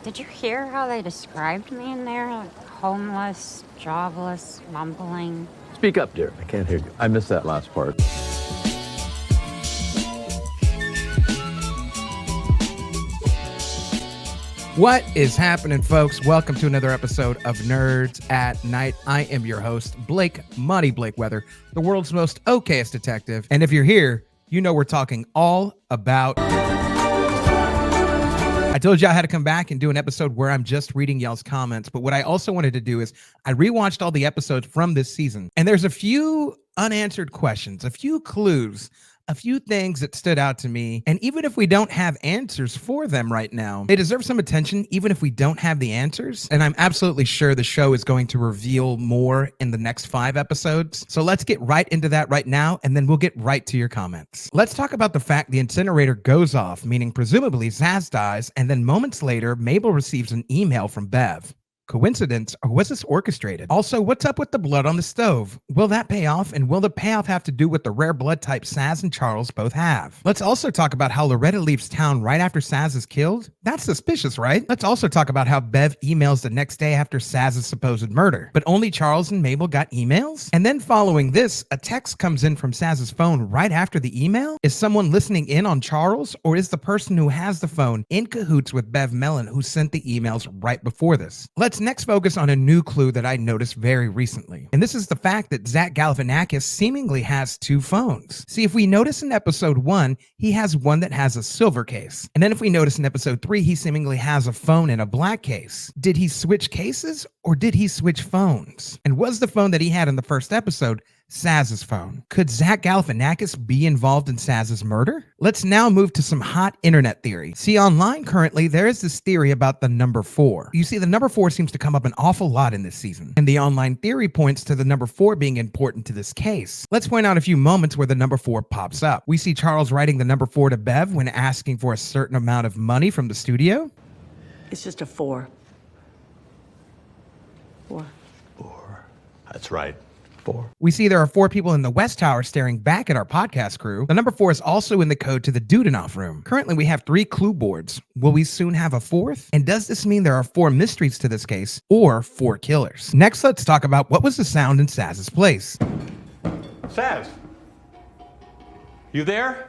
Did you hear how they described me in there? Like homeless, jobless, mumbling. Speak up, dear. I can't hear you. I missed that last part. What is happening, folks? Welcome to another episode of Nerds at Night. I am your host, Blake Money Blake Weather, the world's most okayest detective. And if you're here, you know we're talking all about... I told you I had to come back and do an episode where I'm just reading y'all's comments, but what I also wanted to do is I rewatched all the episodes from this season, and there's a few unanswered questions, a few clues, a few things that stood out to me, and even if we don't have answers for them right now, they deserve some attention even if we don't have the answers, and I'm absolutely sure the show is going to reveal more in the next 5 episodes, so let's get right into that right now, and then we'll get right to your comments. Let's talk about the fact the incinerator goes off, meaning presumably Zaz dies, and then moments later, Mabel receives an email from Bev. Coincidence, or was this orchestrated? Also, what's up with the blood on the stove? Will that pay off, and will the payoff have to do with the rare blood type Saz and Charles both have? Let's also talk about how Loretta leaves town right after Saz is killed. That's suspicious, right? Let's also talk about how Bev emails the next day after Saz's supposed murder, but only Charles and Mabel got emails? And then following this, a text comes in from Saz's phone right after the email? Is someone listening in on Charles, or is the person who has the phone in cahoots with Bev Mellon who sent the emails right before this? Let's next focus on a new clue that I noticed very recently. And this is the fact that Zach Galifianakis seemingly has 2 phones. See, if we notice in episode 1, he has one that has a silver case. And then if we notice in episode 3, he seemingly has a phone in a black case. Did he switch cases or did he switch phones? And was the phone that he had in the first episode Saz's phone? Could Zach Galifianakis be involved in Saz's murder? Let's now move to some hot internet theory. See, online currently, there is this theory about the number 4. You see, the number 4 seems to come up an awful lot in this season, and the online theory points to the number 4 being important to this case. Let's point out a few moments where the number 4 pops up. We see Charles writing the number 4 to Bev when asking for a certain amount of money from the studio. It's just a 4. 4. 4. That's right. 4. We see there are 4 people in the West Tower staring back at our podcast crew. The number 4 is also in the code to the Dudenoff room. Currently, we have 3 clue boards. Will we soon have a 4th? And does this mean there are 4 mysteries to this case or 4 killers? Next, let's talk about what was the sound in Saz's place. Saz, you there?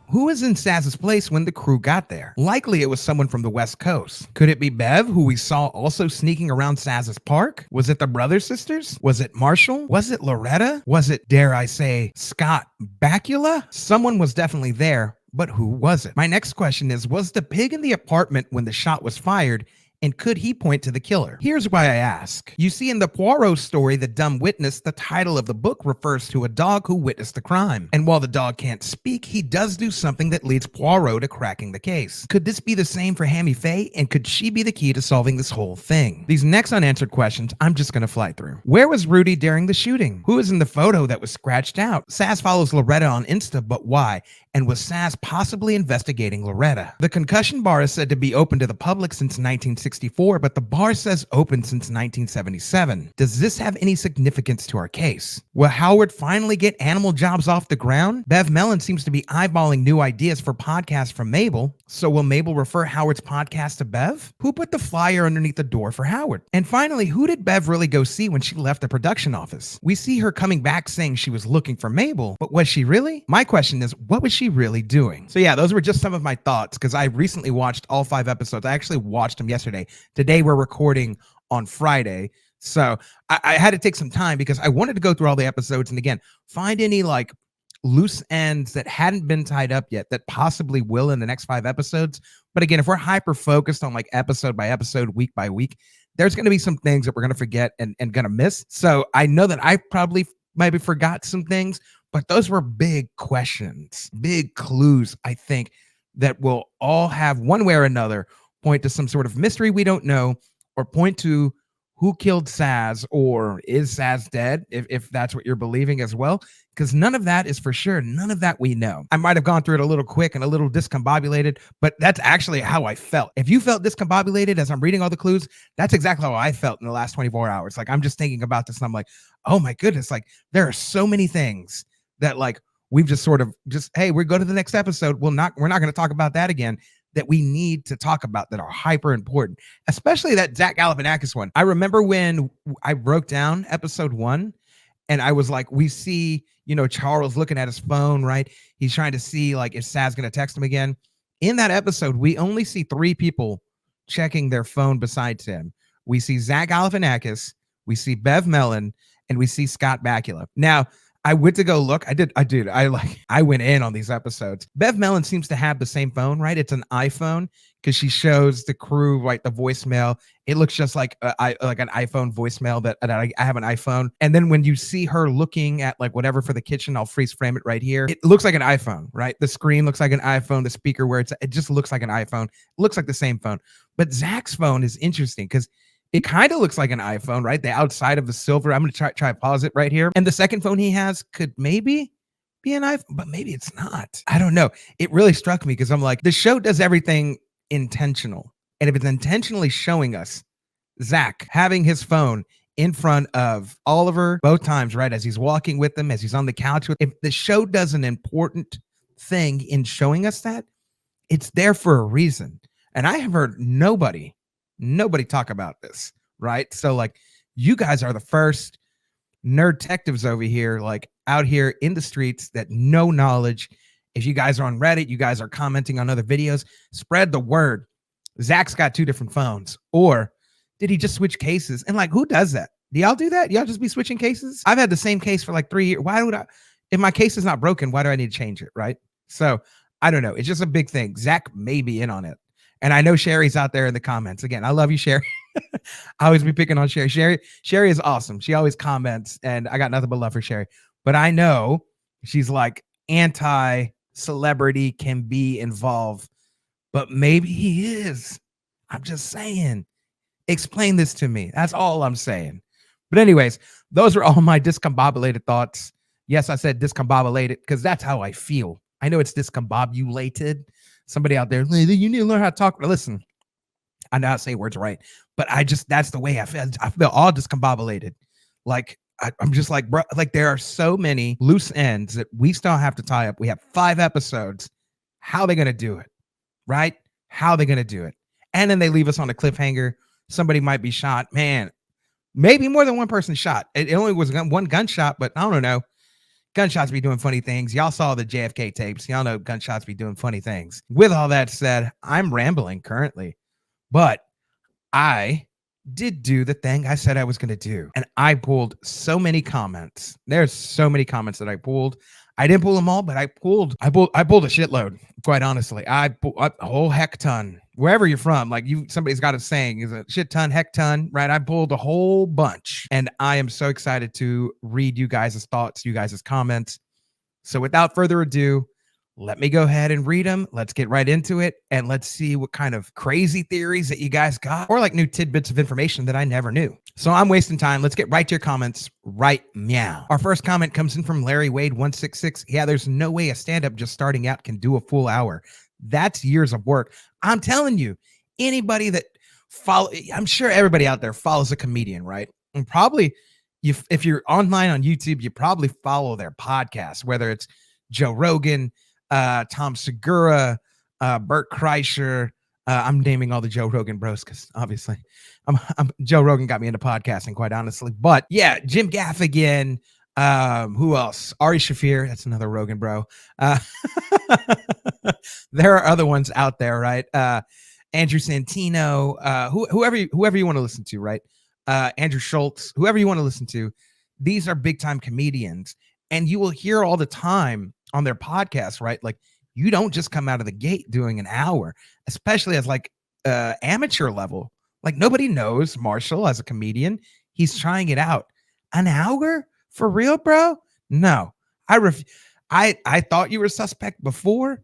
Who was in Saz's place when the crew got there? Likely it was someone from the West Coast. Could it be Bev, who we saw also sneaking around Saz's park? Was it the brother sisters? Was it Marshall? Was it Loretta? Was it, dare I say, Scott Bakula? Someone was definitely there, but who was it? My next question is, was the pig in the apartment when the shot was fired? And could he point to the killer? Here's why I ask. You see, in the Poirot story, The Dumb Witness, the title of the book refers to a dog who witnessed the crime. And while the dog can't speak, he does do something that leads Poirot to cracking the case. Could this be the same for Hammy Faye? And could she be the key to solving this whole thing? These next unanswered questions, I'm just gonna fly through. Where was Rudy during the shooting? Who is in the photo that was scratched out? Saz follows Loretta on Insta, but why? And was Saz possibly investigating Loretta? The concussion bar is said to be open to the public since 1964, but the bar says open since 1977. Does this have any significance to our case? Will Howard finally get animal jobs off the ground? Bev Mellon seems to be eyeballing new ideas for podcasts from Mabel, so will Mabel refer Howard's podcast to Bev? Who put the flyer underneath the door for Howard? And finally, who did Bev really go see when she left the production office? We see her coming back saying she was looking for Mabel, but was she really? My question is, what was she really doing? So yeah, those were just some of my thoughts because I recently watched all 5 episodes. I actually watched them yesterday. Today we're recording on Friday. So I had to take some time because I wanted to go through all the episodes and again, find any like loose ends that hadn't been tied up yet that possibly will in the next 5 episodes. But again, if we're hyper focused on like episode by episode, week by week, there's going to be some things that we're going to forget and going to miss. So I know that I probably maybe forgot some things, but those were big questions, big clues, I think, that will all have one way or another point to some sort of mystery we don't know or point to who killed Saz or is Saz dead, if that's what you're believing as well, because none of that is for sure. None of that we know. I might have gone through it a little quick and a little discombobulated, but that's actually how I felt. If you felt discombobulated as I'm reading all the clues, that's exactly how I felt in the last 24 hours. Like I'm just thinking about this and I'm like, oh my goodness, like there are so many things that like we've just sort of just, hey, we go to the next episode. We're not going to talk about that again. that we need to talk about that are hyper important, especially that Zach Galifianakis one. I remember when I broke down episode 1 and I was like, we see, Charles looking at his phone, right? He's trying to see like if Sad's going to text him again. In that episode, we only see 3 people checking their phone besides him. We see Zach Galifianakis, we see Bev Mellon, and we see Scott Bakula. Now, I went to go look. I went in on these episodes. Bev Mellon seems to have the same phone, right? It's an iPhone because she shows the crew like the voicemail. It looks just like an iPhone voicemail that I have an iPhone. And then when you see her looking at like whatever for the kitchen, I'll freeze frame it right here. It looks like an iPhone, right? The screen looks like an iPhone. The speaker it just looks like an iPhone. It looks like the same phone. But Zach's phone is interesting because it kind of looks like an iPhone, right? The outside of the silver. I'm going to try to pause it right here. And the second phone he has could maybe be an iPhone, but maybe it's not. I don't know. It really struck me because I'm like, the show does everything intentional. And if it's intentionally showing us Zach having his phone in front of Oliver both times, right? As he's walking with them, as he's on the couch with, if the show does an important thing in showing us that, it's there for a reason. And I have heard nobody talk about this, right? So like, you guys are the first nerdtectives over here, like out here in the streets that know knowledge. If you guys are on Reddit, you guys are commenting on other videos, spread the word. Zach's got 2 different phones, or did he just switch cases? And like, who does that? Do y'all do that? Y'all just be switching cases? I've had the same case for like 3 years. If my case is not broken, why do I need to change it? Right? So I don't know. It's just a big thing. Zach may be in on it. And I know Sherry's out there in the comments. Again, I love you, Sherry. I always be picking on Sherry. Sherry is awesome. She always comments, and I got nothing but love for Sherry. But I know she's like anti-celebrity can be involved, but maybe he is. I'm just saying. Explain this to me. That's all I'm saying. But anyways, those are all my discombobulated thoughts. Yes, I said discombobulated because that's how I feel. I know it's discombobulated. Somebody out there, you need to learn how to talk. Listen, I know how to say words right, but that's the way I feel. I feel all discombobulated. Like, I'm just like, bro, like there are so many loose ends that we still have to tie up. We have 5 episodes. How are they going to do it? Right? How are they going to do it? And then they leave us on a cliffhanger. Somebody might be shot. Man, maybe more than one person shot. It only was one gunshot, but I don't know. Gunshots be doing funny things. Y'all saw the JFK tapes. Y'all know gunshots be doing funny things. With all that said, I'm rambling currently, but I did do the thing I said I was going to do. And I pulled so many comments. There's so many comments that I pulled. I didn't pull them all, but I pulled a shitload, quite honestly. I pulled a whole heck ton. Wherever you're from, like somebody's got a saying, is a shit ton, heck ton, right? I pulled a whole bunch, and I am so excited to read you guys' thoughts, you guys' comments. So without further ado, let me go ahead and read them. Let's get right into it, and let's see what kind of crazy theories that you guys got, or like new tidbits of information that I never knew. So I'm wasting time. Let's get right to your comments right meow. Our first comment comes in from Larry Wade 166. Yeah, there's no way a stand-up just starting out can do a full hour. That's years of work. I'm telling you, anybody that I'm sure everybody out there follows a comedian, right? And probably if you're online on YouTube, you probably follow their podcasts, whether it's Joe Rogan, Tom Segura, Bert Kreischer. I'm naming all the Joe Rogan bros because obviously Joe Rogan got me into podcasting, quite honestly. But yeah, Jim Gaffigan. Who else? Ari Shaffir. That's another Rogan bro. There are other ones out there, right? Andrew Santino, whoever you want to listen to, right? Andrew Schultz, whoever you want to listen to. These are big time comedians, and you will hear all the time on their podcast, right? Like, you don't just come out of the gate doing an hour, especially as like amateur level. Like, nobody knows Marshall as a comedian. He's trying it out. An hour for real, bro? No, I thought you were suspect before.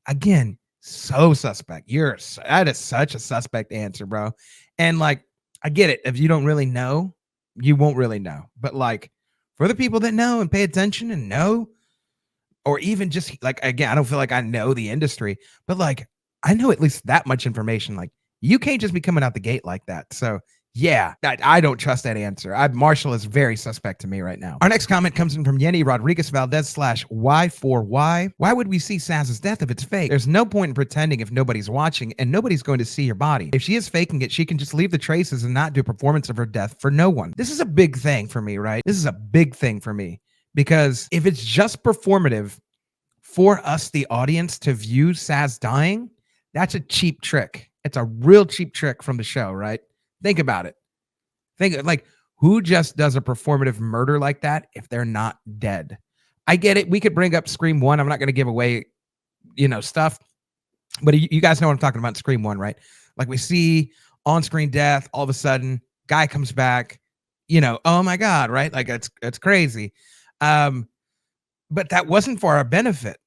Again, so suspect. That is such a suspect answer, bro. And like, I get it. If you don't really know, you won't really know. But like, for the people that know and pay attention and know, or even just like, again, I don't feel like I know the industry, but like, I know at least that much information. Like, you can't just be coming out the gate like that. So Yeah, I don't trust that answer. Marshall is very suspect to me right now. Our next comment comes in from Yenny Rodriguez Valdez /Y4Y. Why would we see Saz's death if it's fake? There's no point in pretending if nobody's watching, and nobody's going to see your body. If she is faking it, she can just leave the traces and not do a performance of her death for no one. This is a big thing for me, right? This is a big thing for me. Because if it's just performative for us, the audience, to view Saz dying, that's a cheap trick. It's a real cheap trick from the show, right? Think about it. Think like, who just does a performative murder like that if they're not dead? I get it. We could bring up Scream 1. I'm not going to give away, stuff. But you guys know what I'm talking about in Scream 1, right? Like, we see on-screen death. All of a sudden, guy comes back. Oh my God, right? Like, it's crazy. But that wasn't for our benefit.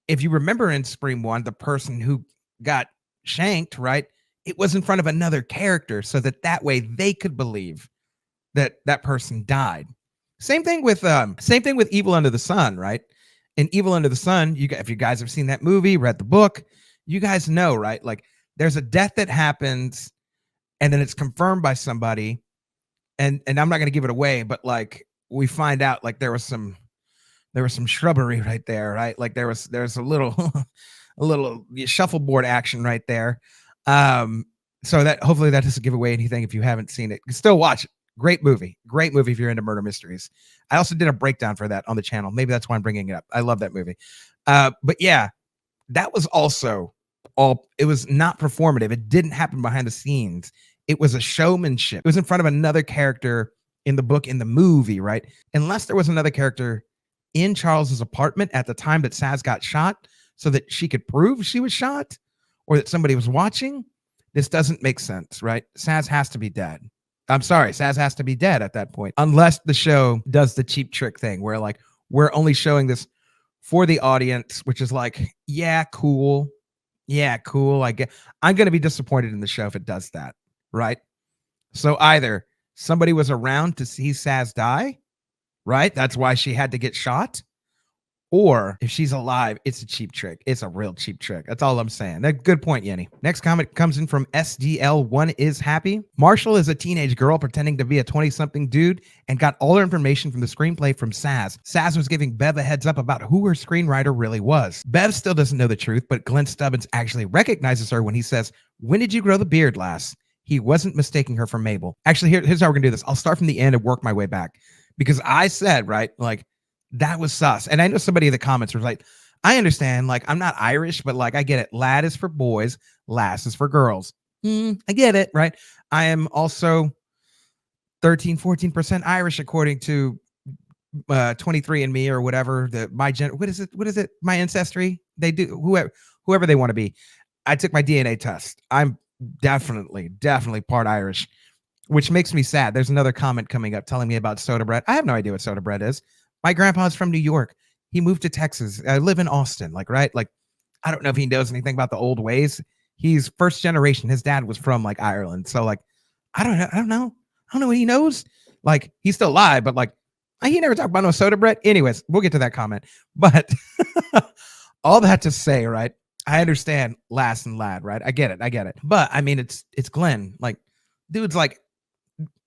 If you remember in Scream 1, the person who got shanked, right? It was in front of another character so that way they could believe that that person died. Same thing with Evil Under the Sun, right? In Evil Under the Sun, if you guys have seen that movie, read the book, you guys know, right? Like, there's a death that happens and then it's confirmed by somebody, and I'm not going to give it away, but like, we find out like there was some shrubbery right there, right? Like there's a little a little shuffleboard action right there. So that hopefully that doesn't give away anything if you haven't seen it. You can still watch it. Great movie if you're into murder mysteries. I also did a breakdown for that on the channel. Maybe that's why I'm bringing it up. I love that movie. But yeah, that was also it was not performative. It didn't happen behind the scenes. It was a showmanship. It was in front of another character in the book, in the movie, right? Unless there was another character in Charles's apartment at the time that Saz got shot so that she could prove she was shot or that somebody was watching, this doesn't make sense, right? Saz has to be dead. I'm sorry, Saz has to be dead at that point, unless the show does the cheap trick thing where like, we're only showing this for the audience, which is like, yeah, cool. I'm going to be disappointed in the show if it does that, right? So either somebody was around to see Saz die, right? That's why she had to get shot. Or if she's alive, it's a cheap trick. It's a real cheap trick. That's all I'm saying. Good point, Yenny. Next comment comes in from SDL1 is happy. Marshall is a teenage girl pretending to be a 20-something dude and got all her information from the screenplay from Saz. Saz was giving Bev a heads up about who her screenwriter really was. Bev still doesn't know the truth, but Glenn Stubbins actually recognizes her when he says, "When did you grow the beard last?" He wasn't mistaking her for Mabel. Actually, here's how we're going to do this. I'll start from the end and work my way back. Because I said, right, like, that was sus. And I know somebody in the comments was like, I understand, like, I'm not Irish, but like, I get it. Lad is for boys, lass is for girls. I get it, right? I am also 14% Irish according to 23andMe or whatever. What is it? My ancestry. They do whoever they want to be. I took my DNA test. I'm definitely part Irish, which makes me sad. There's another comment coming up telling me about soda bread. I have no idea what soda bread is. My grandpa's from New York. He moved to Texas. I live in Austin, like, right? Like, I don't know if he knows anything about the old ways. He's first generation. His dad was from like Ireland. So like, I don't know what he knows. Like, he's still alive, but like, he never talked about no soda bread. Anyways, we'll get to that comment. But all that to say, right? I understand lass and lad, right? I get it. But I mean, it's Glenn. Like, dude's like,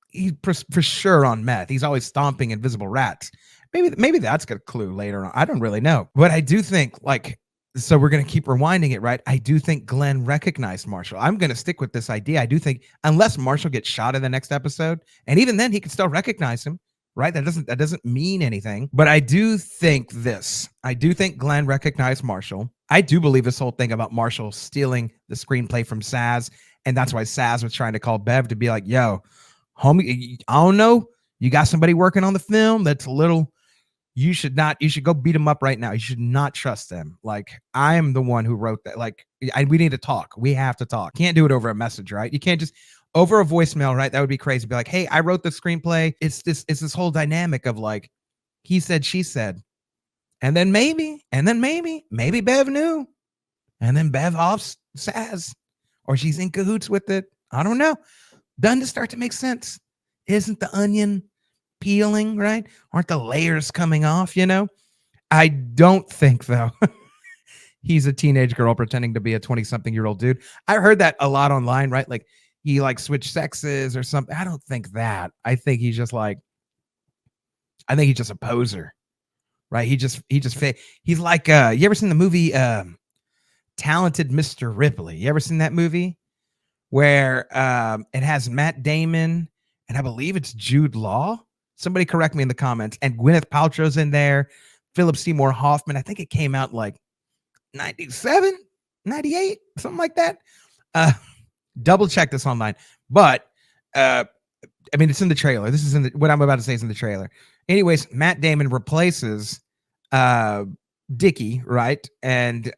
he's for sure on meth. He's always stomping invisible rats. Maybe that's a clue later on. I don't really know. But I do think, like, so we're going to keep rewinding it, right? I do think Glenn recognized Marshall. I'm going to stick with this idea. I do think, unless Marshall gets shot in the next episode, and even then he can still recognize him, right? That doesn't mean anything. But I do think this. I do think Glenn recognized Marshall. I do believe this whole thing about Marshall stealing the screenplay from Saz, and that's why Saz was trying to call Bev to be like, yo, homie, I don't know. You got somebody working on the film that's a little... You should go beat them up right now. You should not trust them. Like, I am the one who wrote that. Like, we need to talk. We have to talk. Can't do it over a message, right? You can't just over a voicemail, right? That would be crazy. Be like, hey, I wrote the screenplay. It's this whole dynamic of like, he said, she said, and then maybe Bev knew, and then Bev off Saz, or she's in cahoots with it. I don't know. Done to start to make sense. Isn't the onion peeling, right? Aren't the layers coming off, I don't think, though, he's a teenage girl pretending to be a 20-something-year-old dude. I heard that a lot online, right? Like, he like switched sexes or something. I don't think that. I think he's just a poser, right? He's like, you ever seen the movie Talented Mr. Ripley? You ever seen that movie where it has Matt Damon and I believe it's Jude Law? Somebody correct me in the comments. And Gwyneth Paltrow's in there, Philip Seymour Hoffman. I think it came out like 97, 98, something like that. Double check this online. But I mean, it's in the trailer. This is what I'm about to say is in the trailer. Anyways, Matt Damon replaces Dickie, right? And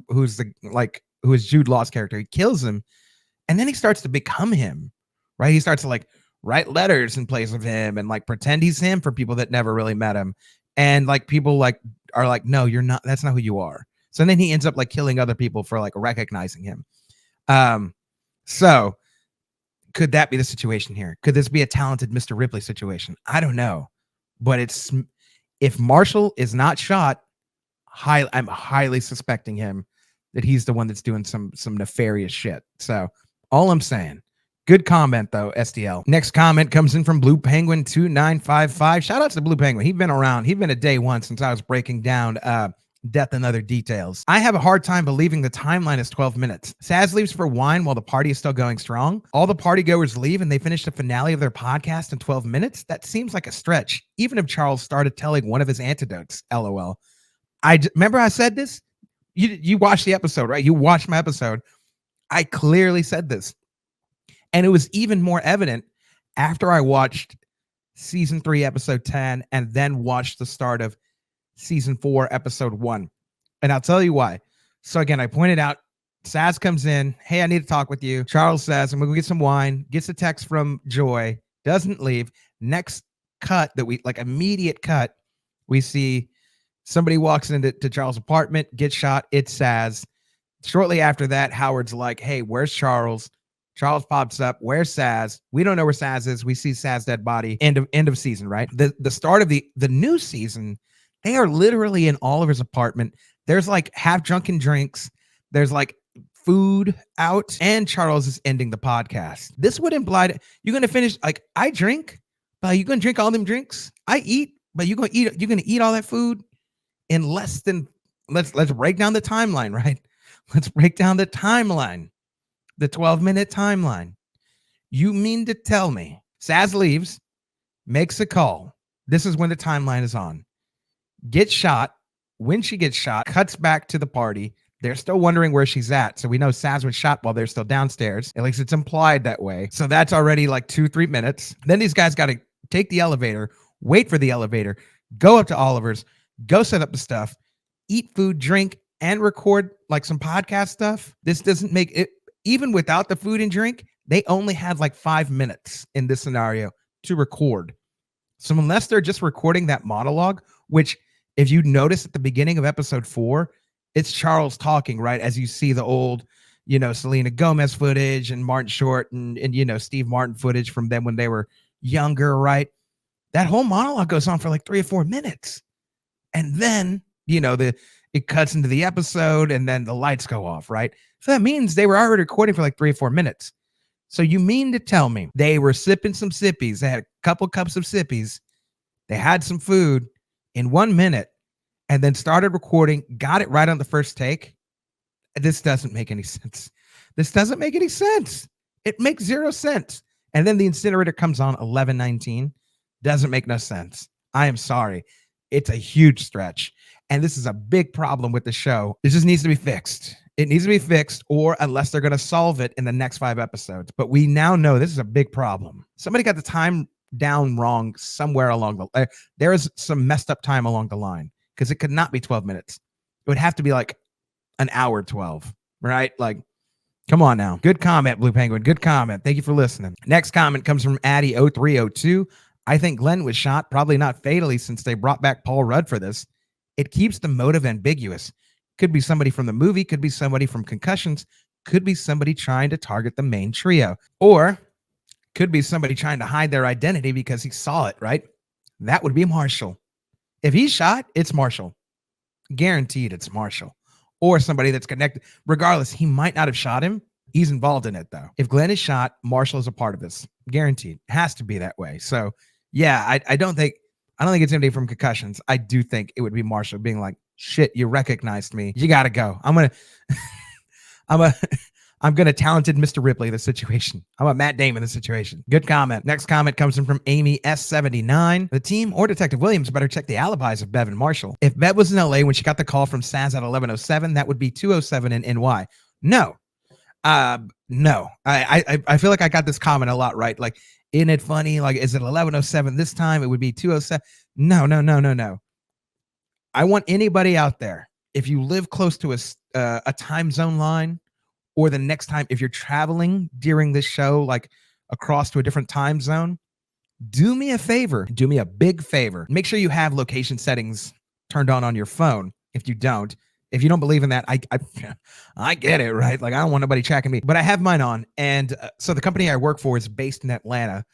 who is Jude Law's character. He kills him, and then he starts to become him, right? He starts to like write letters in place of him and like pretend he's him for people that never really met him. And like people like are like, no, you're not, that's not who you are. So then he ends up like killing other people for like recognizing him. So could that be the situation here? Could this be a Talented Mr. Ripley situation? I don't know. But if Marshall is not shot, I'm highly suspecting him that he's the one that's doing some nefarious shit. So all I'm saying, good comment though, STL. Next comment comes in from Blue Penguin 2955. Shout out to Blue Penguin. He's been around. He's been a day one since I was breaking down Death and Other Details. I have a hard time believing the timeline is 12 minutes. Saz leaves for wine while the party is still going strong. All the partygoers leave and they finish the finale of their podcast in 12 minutes. That seems like a stretch, even if Charles started telling one of his antidotes. LOL. Remember I said this? You watched the episode, right? You watched my episode. I clearly said this. And it was even more evident after I watched season 3, episode 10, and then watched the start of season 4, episode 1. And I'll tell you why. So again, I pointed out, Saz comes in. Hey, I need to talk with you. Charles says, I'm going to go get some wine. Gets a text from Joy. Doesn't leave. Next cut immediate cut, we see somebody walks into Charles' apartment, gets shot. It's Saz. Shortly after that, Howard's like, hey, where's Charles? Charles pops up. Where's Saz? We don't know where Saz is. We see Saz's dead body. End of season, right? The start of the new season, they are literally in Oliver's apartment. There's like half drunken drinks. There's like food out, and Charles is ending the podcast. This would imply that you're going to finish, like, I drink, but you're going to drink all them drinks. I eat, but you're going to eat all that food in less than, let's break down the timeline, right? Let's break down the timeline. The 12-minute timeline. You mean to tell me Saz leaves, makes a call. This is when the timeline is on. Gets shot. When she gets shot, cuts back to the party. They're still wondering where she's at. So we know Saz was shot while they're still downstairs. At least it's implied that way. So that's already like 2-3 minutes. Then these guys got to take the elevator, wait for the elevator, go up to Oliver's, go set up the stuff, eat food, drink, and record like some podcast stuff. This doesn't make it. Even without the food and drink, they only had like 5 minutes in this scenario to record. So unless they're just recording that monologue, which if you notice at the beginning of episode 4, it's Charles talking, right? As you see the old, Selena Gomez footage and Martin Short and Steve Martin footage from them when they were younger, right? That whole monologue goes on for like 3 or 4 minutes. And then, it cuts into the episode and then the lights go off, right? So that means they were already recording for like 3 or 4 minutes. So you mean to tell me they were sipping some sippies? They had a couple cups of sippies. They had some food in 1 minute and then started recording, got it right on the first take. This doesn't make any sense. This doesn't make any sense. It makes 0 sense. And then the incinerator comes on 11:19. Doesn't make no sense. I am sorry. It's a huge stretch. And this is a big problem with the show. This just needs to be fixed. It needs to be fixed, or unless they're going to solve it in the next 5 episodes. But we now know this is a big problem. Somebody got the time down wrong somewhere along the there is some messed up time along the line, because it could not be 12 minutes. It would have to be like an hour 12, right? Like, come on now. Good comment, Blue Penguin. Good comment. Thank you for listening. Next comment comes from Addy0302. I think Glenn was shot, probably not fatally, since they brought back Paul Rudd for this. It keeps the motive ambiguous. Could be somebody from the movie, could be somebody from Concussions, could be somebody trying to target the main trio, or could be somebody trying to hide their identity because he saw it, right? That would be Marshall. If he's shot, it's Marshall. Guaranteed it's Marshall. Or somebody that's connected. Regardless, he might not have shot him, He's involved in it though. If Glenn is shot, Marshall is a part of this. Guaranteed. Has to be that way. So yeah, I don't think it's anybody from concussions. I do think it would be Marshall being like, shit, you recognized me. You gotta go. I'm gonna talented Mr. Ripley the situation. I'm a Matt Damon the situation. Good comment. Next comment comes in from Amy S79. The team or Detective Williams better check the alibis of Bev and Marshall. If Bev was in LA when she got the call from Saz at 11:07, that would be 2:07 in NY. No. No. I feel like I got this comment a lot right. Like, isn't it funny? Like, is it 11:07 this time? It would be 2:07. No. I want anybody out there, if you live close to a time zone line, or the next time, if you're traveling during this show, like across to a different time zone, do me a favor. Do me a big favor. Make sure you have location settings turned on your phone. If you don't believe in that, I get it, right? Like, I don't want nobody tracking me, but I have mine on. And so the company I work for is based in Atlanta.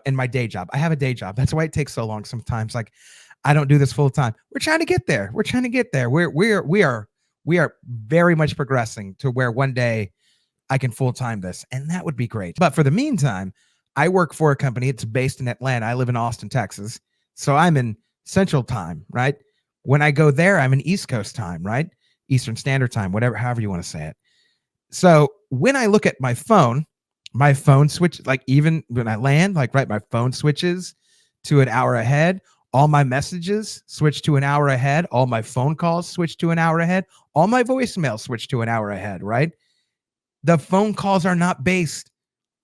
In my day job, I have a day job. That's why it takes so long sometimes. Like, I don't do this full time. We're trying to get there. We are very much progressing to where one day I can full time this, and that would be great. But for the meantime, I work for a company. It's based in Atlanta. I live in Austin, Texas. So I'm in Central Time, right? When I go there, I'm in East Coast time, right? Eastern Standard Time, however you want to say it. So when I look at my phone switches, like even when I land, like, right, my phone switches to an hour ahead. All my messages switch to an hour ahead. All my phone calls switch to an hour ahead. All my voicemails switch to an hour ahead, right? The phone calls are not based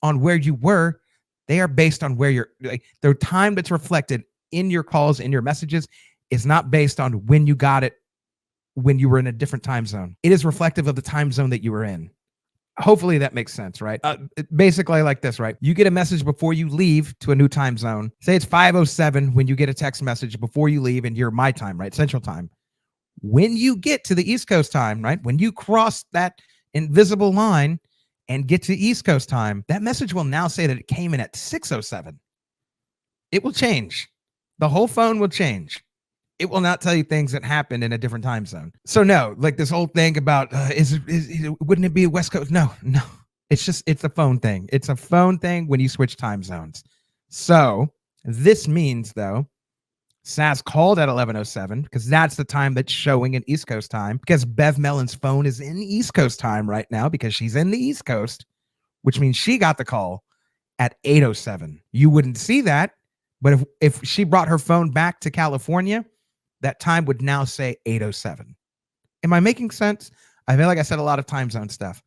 on where you were. They are based on where you're, like, the time that's reflected in your calls, in your messages, is not based on when you got it, when you were in a different time zone. It is reflective of the time zone that you were in. Hopefully that makes sense, right? Basically like this, right? You get a message before you leave to a new time zone. Say it's 5:07 when you get a text message before you leave, and you're my time, right? Central Time. When you get to the East Coast time, right? When you cross that invisible line and get to East Coast time, that message will now say that it came in at 6:07. It will change. The whole phone will change. It will not tell you things that happened in a different time zone. So no, like this whole thing about wouldn't it be a West Coast? No. It's a phone thing. It's a phone thing when you switch time zones. So this means, though, Saz called at 11:07 because that's the time that's showing in East Coast time, because Bev Mellon's phone is in East Coast time right now because she's in the East Coast, which means she got the call at 8:07. You wouldn't see that, but if she brought her phone back to California, that time would now say 8:07. Am I making sense? I feel like I said a lot of time zone stuff.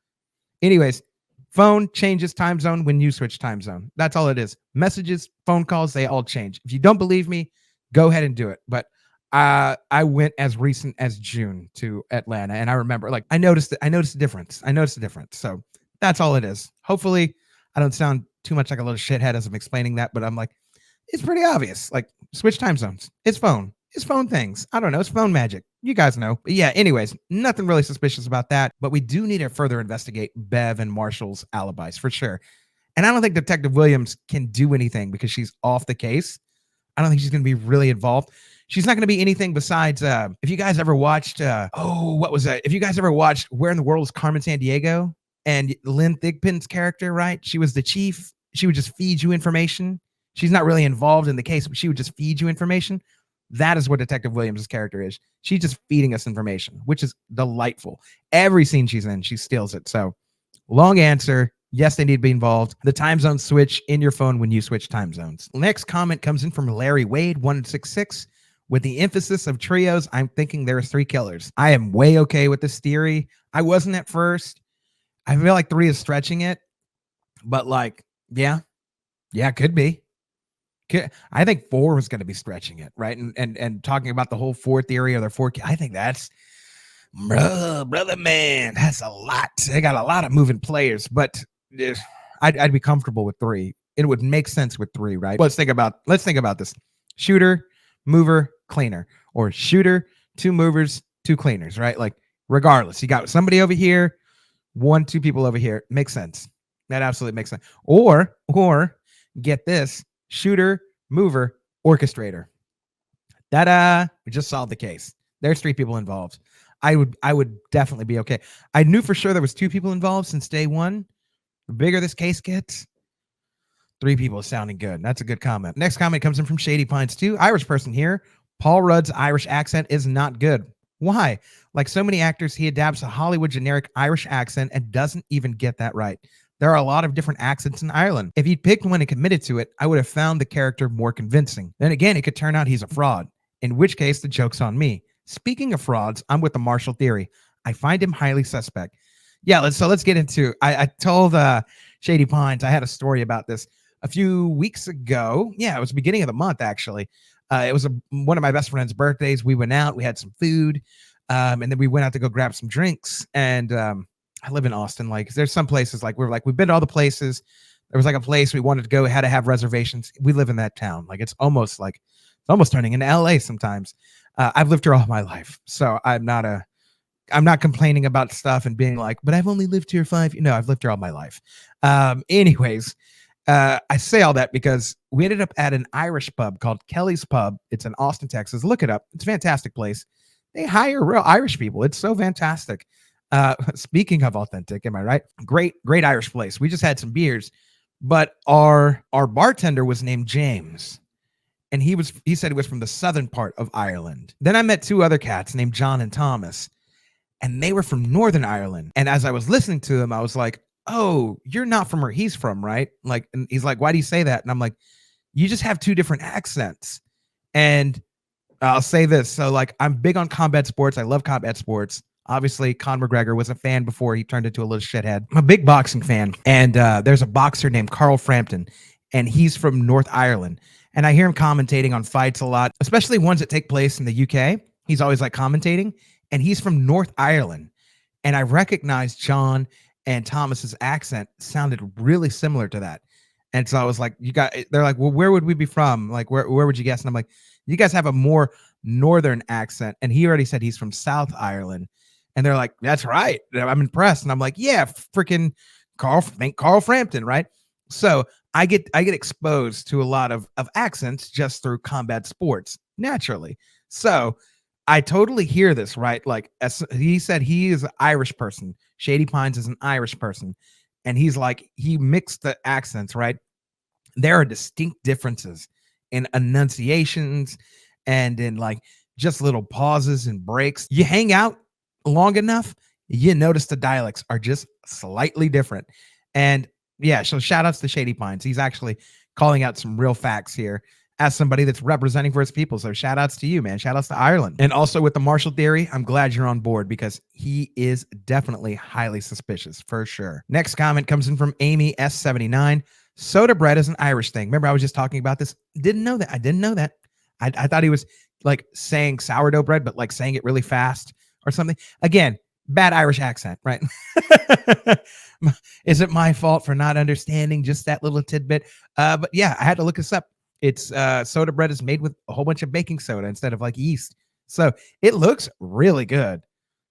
Anyways, phone changes time zone when you switch time zone. That's all it is. Messages, phone calls, they all change. If you don't believe me, go ahead and do it. But I went as recent as June to Atlanta, and I remember, like, I noticed a difference. So that's all it is. Hopefully I don't sound too much like a little shithead as I'm explaining that, but I'm like, it's pretty obvious. Like, switch time zones. It's phone things. I don't know. It's phone magic. You guys know. But yeah, anyways, nothing really suspicious about that. But we do need to further investigate Bev and Marshall's alibis for sure. And I don't think Detective Williams can do anything because she's off the case. I don't think she's going to be really involved. She's not going to be anything besides, if you guys ever watched, what was that? If you guys ever watched Where in the World is Carmen Sandiego? And Lynn Thigpen's character, right? She was the chief. She would just feed you information. She's not really involved in the case, but she would just feed you information. That is what Detective Williams' character is. She's just feeding us information, which is delightful. Every scene she's in, she steals it. So, long answer. Yes, they need to be involved. The time zone switch in your phone when you switch time zones. Next comment comes in from Larry Wade 166. With the emphasis of trios, I'm thinking there's 3 killers. I am way okay with this theory. I wasn't at first. I feel like 3 is stretching it, but like, yeah, could be. I think 4 was going to be stretching it, right? And talking about the whole 4 theory or the 4, I think that's, brother man, that's a lot. They got a lot of moving players, but I'd be comfortable with 3. It would make sense with 3, right? Let's think about this: shooter, mover, cleaner, or shooter, 2 movers, 2 cleaners, right? Like, regardless, you got somebody over here, 1-2 people over here. Makes sense. That absolutely makes sense. Or get this: shooter, mover, orchestrator. That we just solved the case. There's 3 people involved. I would definitely be okay. I knew for sure there was 2 people involved since day one. The bigger this case gets, 3 people is sounding good. That's a good comment. Next comment comes in from Shady Pines 2. Irish person here. Paul Rudd's Irish accent is not good. Why? Like so many actors, he adapts a Hollywood generic Irish accent and doesn't even get that right. There are a lot of different accents in Ireland. If he'd picked one and committed to it, I would have found the character more convincing. Then again, it could turn out he's a fraud, in which case the joke's on me. Speaking of frauds, I'm with the Marshall theory. I find him highly suspect. Yeah, let's get into. I told Shady Pines I had a story about this a few weeks ago. Yeah, it was the beginning of the month actually. It was one of my best friend's birthdays. We went out, we had some food, and then we went out to go grab some drinks. And I live in Austin. Like, there's some places we've been to all the places. There was like a place we wanted to go, had to have reservations. We live in that town. Like, it's almost turning into LA sometimes. I've lived here all my life, so I'm not complaining about stuff and being like, but I've only lived here 5 years. No, I've lived here all my life. Anyways, I say all that because we ended up at an Irish pub called Kelly's Pub. It's in Austin, Texas. Look it up. It's a fantastic place. They hire real Irish people. It's so fantastic. Speaking of authentic, am I right? Great Irish place. We just had some beers, but our bartender was named James. And he said he was from the southern part of Ireland. Then I met 2 other cats named John and Thomas, and they were from Northern Ireland. And as I was listening to them, I was like, oh, you're not from where he's from, right? Like, and he's like, why do you say that? And I'm like, you just have 2 different accents. And I'll say this. So like, I'm big on combat sports. I love combat sports. Obviously, Conor McGregor was a fan before he turned into a little shithead. I'm a big boxing fan. And there's a boxer named Carl Frampton, and he's from North Ireland. And I hear him commentating on fights a lot, especially ones that take place in the UK. He's always like commentating, and he's from North Ireland. And I recognized John and Thomas's accent sounded really similar to that. And so I was like, they're like, well, where would we be from? Like, where would you guess? And I'm like, you guys have a more northern accent. And he already said he's from South Ireland. And they're like, that's right. I'm impressed. And I'm like, yeah, freaking Carl Frampton, right? So I get exposed to a lot of accents just through combat sports, naturally. So I totally hear this, right? Like, as he said, he is an Irish person. Shady Pines is an Irish person. And he's like, he mixed the accents, right? There are distinct differences in enunciations and in like just little pauses and breaks. You hang out long enough, you notice the dialects are just slightly different. And yeah, so shout outs to Shady Pines. He's actually calling out some real facts here as somebody that's representing for his people. So shout outs to you, man. Shout outs to Ireland. And also with the Marshall theory, I'm glad you're on board because he is definitely highly suspicious for sure. Next comment comes in from Amy S79. Soda bread is an Irish thing. Remember, I was just talking about this. Didn't know that. I didn't know that. I thought he was like saying sourdough bread, but like saying it really fast or something. Again, bad Irish accent, right? Is it my fault for not understanding just that little tidbit? But yeah, I had to look this up. It's soda bread is made with a whole bunch of baking soda instead of like yeast. So it looks really good.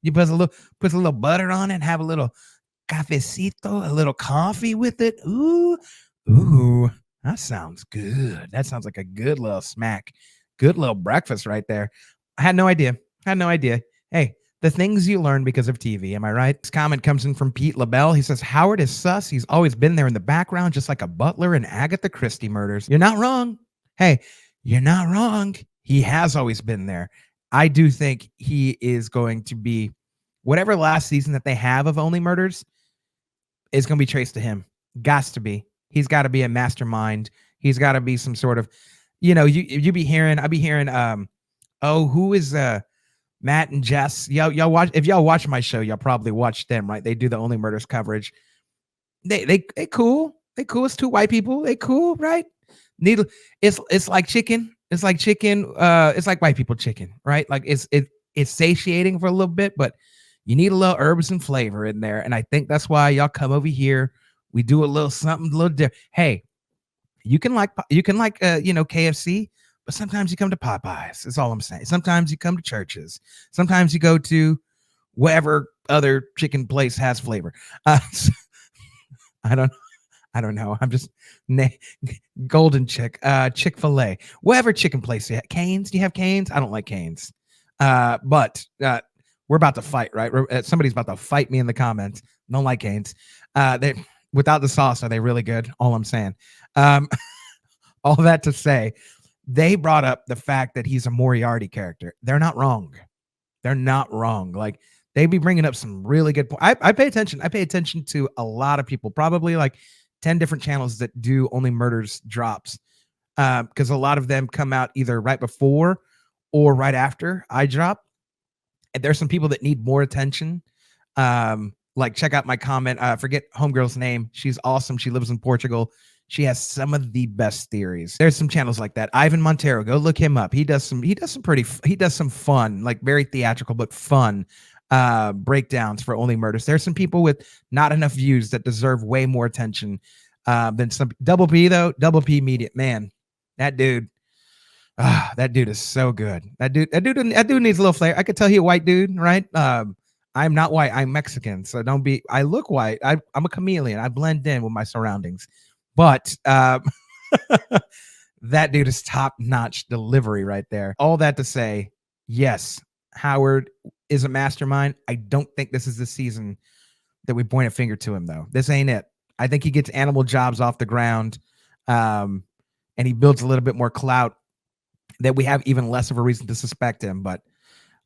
You put a little butter on it and have a little cafecito, a little coffee with it. Ooh, that sounds good. That sounds like a good little smack. Good little breakfast right there. I had no idea. Hey, the things you learn because of TV. Am I right? This comment comes in from Pete LaBelle. He says, Howard is sus. He's always been there in the background, just like a butler in Agatha Christie murders. You're not wrong. Hey, you're not wrong. He has always been there. I do think he is going to be, whatever last season that they have of Only Murders is going to be traced to him. Gots to be. He's got to be a mastermind. He's got to be some sort of, I'll be hearing, who is Matt and Jess? Y'all watch, if y'all watch my show, y'all probably watch them, right? They do the Only Murders coverage. They cool. They cool. It's 2 white people. They cool, right? It's like chicken. It's like chicken. It's like white people chicken, right? Like it's satiating for a little bit, but you need a little herbs and flavor in there. And I think that's why y'all come over here. We do a little something a little different. Hey, you can like KFC, but sometimes you come to Popeyes. That's all I'm saying. Sometimes you come to churches. Sometimes you go to whatever other chicken place has flavor. I don't know. I'm just Golden Chick, Chick-fil-A, whatever chicken place you have. Canes. Do you have Canes? I don't like Canes. But we're about to fight, right? Somebody's about to fight me in the comments. Don't like Canes. They without the sauce, are they really good? All I'm saying. Um, all that to say, they brought up the fact that he's a Moriarty character. They're not wrong. They're not wrong. Like they be bringing up some really good points. I pay attention. I pay attention to a lot of people, probably like 10 different channels that do Only Murders drops. Because a lot of them come out either right before or right after I drop. And there's some people that need more attention. Like check out my comment. Forget homegirl's name. She's awesome. She lives in Portugal. She has some of the best theories. There's some channels like that. Ivan Montero, go look him up. He does some fun, like very theatrical but fun breakdowns for Only Murders. There's some people with not enough views that deserve way more attention than some. Double P though, Double P Media, man, that dude is so good. That dude needs a little flair. I could tell he a white dude, right? I'm not white. I'm Mexican, so don't be. I look white. I'm a chameleon. I blend in with my surroundings. But that dude is top-notch delivery right there. All that to say, yes, Howard is a mastermind. I don't think this is the season that we point a finger to him, though. This ain't it. I think he gets animal jobs off the ground, and he builds a little bit more clout that we have even less of a reason to suspect him. But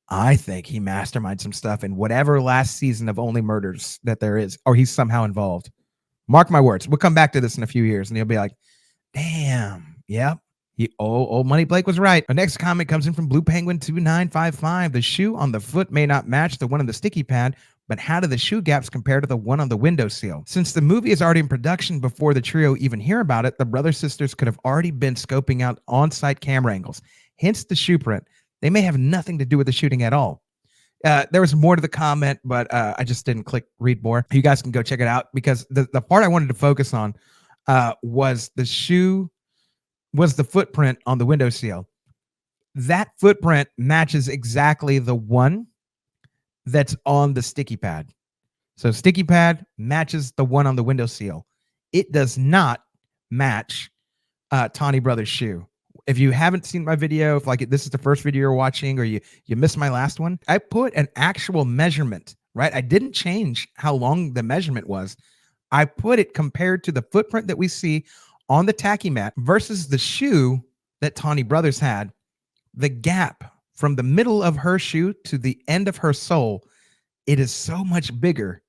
I think he masterminds some stuff in whatever last season of Only Murders that there is, or he's somehow involved. Mark my words. We'll come back to this in a few years, and you'll be like, damn, yep. Old Money Blake was right. The next comment comes in from Blue Penguin 2955. The shoe on the foot may not match the one on the sticky pad, but how do the shoe gaps compare to the one on the windowsill? Since the movie is already in production before the trio even hear about it, the brother sisters could have already been scoping out on-site camera angles, hence the shoe print. They may have nothing to do with the shooting at all. There was more to the comment, but I just didn't click read more. You guys can go check it out because the part I wanted to focus on was the footprint on the windowsill. That footprint matches exactly the one that's on the sticky pad. So sticky pad matches the one on the windowsill. It does not match Tawny Brothers' shoe. If you haven't seen my video, if like this is the first video you're watching or you missed my last one, I put an actual measurement, right? I didn't change how long the measurement was. I put it compared to the footprint that we see on the tacky mat versus the shoe that Tawny Brothers had. The gap from the middle of her shoe to the end of her sole, it is so much bigger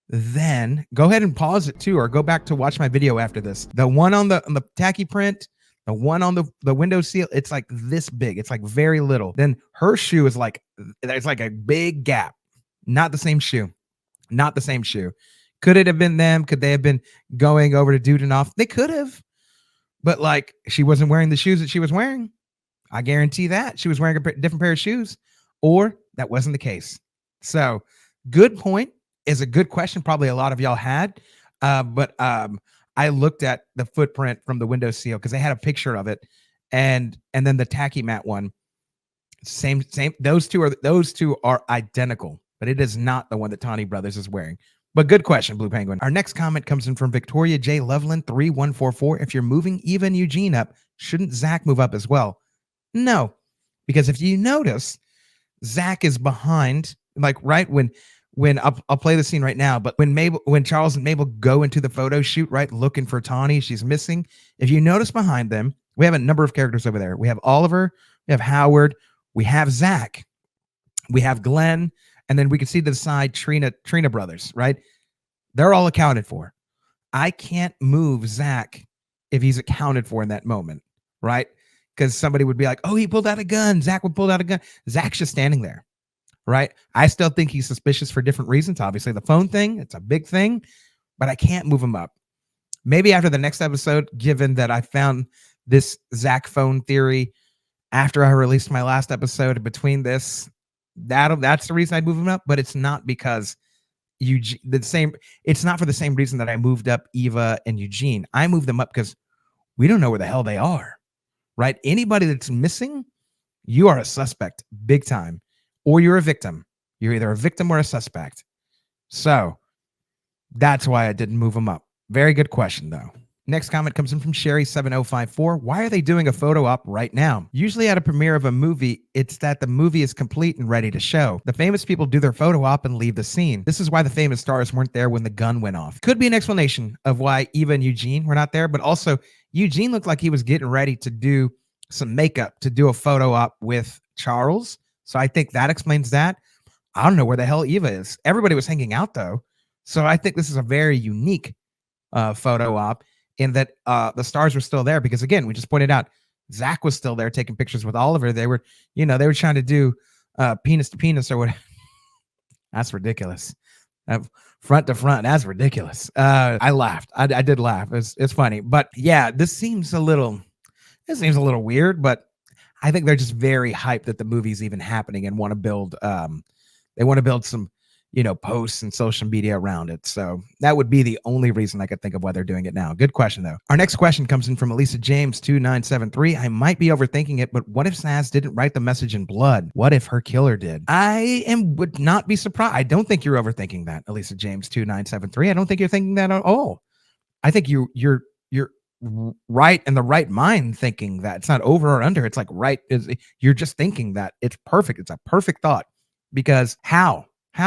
than, go ahead and pause it too, or go back to watch my video after this. The one on the tacky print, the one on the window seal, it's like this big. It's like very little. Then her shoe is like, there's like a big gap. Not the same shoe. Not the same shoe. Could it have been them? Could they have been going over to Dudenoff? They could have. But like, she wasn't wearing the shoes that she was wearing. I guarantee that. She was wearing a different pair of shoes. Or that wasn't the case. So, good point. Is a good question. Probably a lot of y'all had. But I looked at the footprint from the window seal because they had a picture of it, and then the tacky mat one, same. Those two are identical, but it is not the one that Tawny Brothers is wearing. But good question, Blue Penguin. Our next comment comes in from Victoria J. Loveland 3144. If you're moving Eva and Eugene up, shouldn't Zach move up as well? No, because if you notice, Zach is behind. Like right when I'll play the scene right now, but when Charles and Mabel go into the photo shoot, right, looking for Tawny, she's missing. If you notice behind them, we have a number of characters over there. We have Oliver, we have Howard, we have Zach, we have Glenn, and then we can see to the side Trina brothers, right? They're all accounted for. I can't move Zach if he's accounted for in that moment, right? Because somebody would be like, oh, he pulled out a gun. Zach would pull out a gun. Zach's just standing there. Right. I still think he's suspicious for different reasons. Obviously, the phone thing, it's a big thing, but I can't move him up. Maybe after the next episode, given that I found this Zach phone theory after I released my last episode, between this, that's the reason I'd move him up, but it's not because it's not for the same reason that I moved up Eva and Eugene. I moved them up because we don't know where the hell they are. Right? Anybody that's missing, you are a suspect big time. Or you're a victim. You're either a victim or a suspect. So that's why I didn't move him up. Very good question, though. Next comment comes in from Sherry7054. Why are they doing a photo op right now? Usually at a premiere of a movie, it's that the movie is complete and ready to show. The famous people do their photo op and leave the scene. This is why the famous stars weren't there when the gun went off. Could be an explanation of why Eva and Eugene were not there, but also Eugene looked like he was getting ready to do some makeup to do a photo op with Charles. So I think that explains that. I don't know where the hell Eva is. Everybody was hanging out though. So I think this is a very unique photo op in that the stars were still there because, again, we just pointed out Zach was still there taking pictures with Oliver. They were, they were trying to do penis to penis or whatever. That's ridiculous. Front to front. That's ridiculous. I laughed. I did laugh. It's funny. But yeah, this seems a little weird, but I think they're just very hyped that the movie's even happening and want to build, they want to build some, posts and social media around it. So that would be the only reason I could think of why they're doing it now. Good question, though. Our next question comes in from Elisa James 2973. I might be overthinking it, but what if Saz didn't write the message in blood? What if her killer did? Would not be surprised. I don't think you're overthinking that, Elisa James 2973. I don't think you're thinking that at all. I think you're right in the right mind thinking that. It's not over or under. It's like right. You're just thinking that. It's perfect. It's a perfect thought. Because how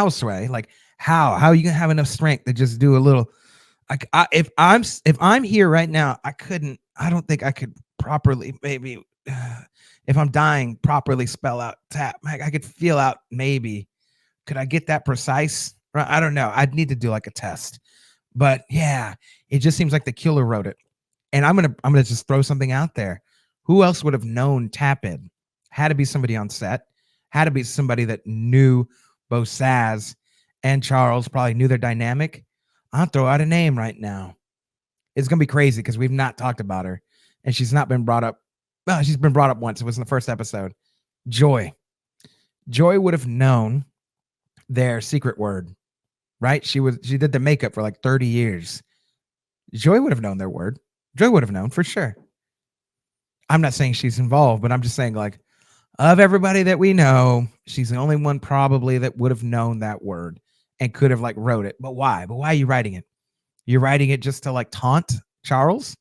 Sway, like how you can have enough strength to just do a little, like if I'm here right now, I don't think I could properly, maybe if I'm dying, properly spell out tap. I could feel out, maybe could I get that precise? I don't know. I'd need to do like a test, but yeah, it just seems like the killer wrote it. And I'm gonna just throw something out there. Who else would have known tap in? Had to be somebody on set. Had to be somebody that knew both Saz and Charles, probably knew their dynamic. I'll throw out a name right now. It's going to be crazy because we've not talked about her. And she's not been brought up. Well, she's been brought up once. It was in the first episode. Joy. Joy would have known their secret word, right? She did the makeup for like 30 years. Joy would have known their word. Joy would have known for sure. I'm not saying she's involved, but I'm just saying, like, of everybody that we know, she's the only one probably that would have known that word and could have like wrote it. But why? But why are you writing it? You're writing it just to like taunt Charles?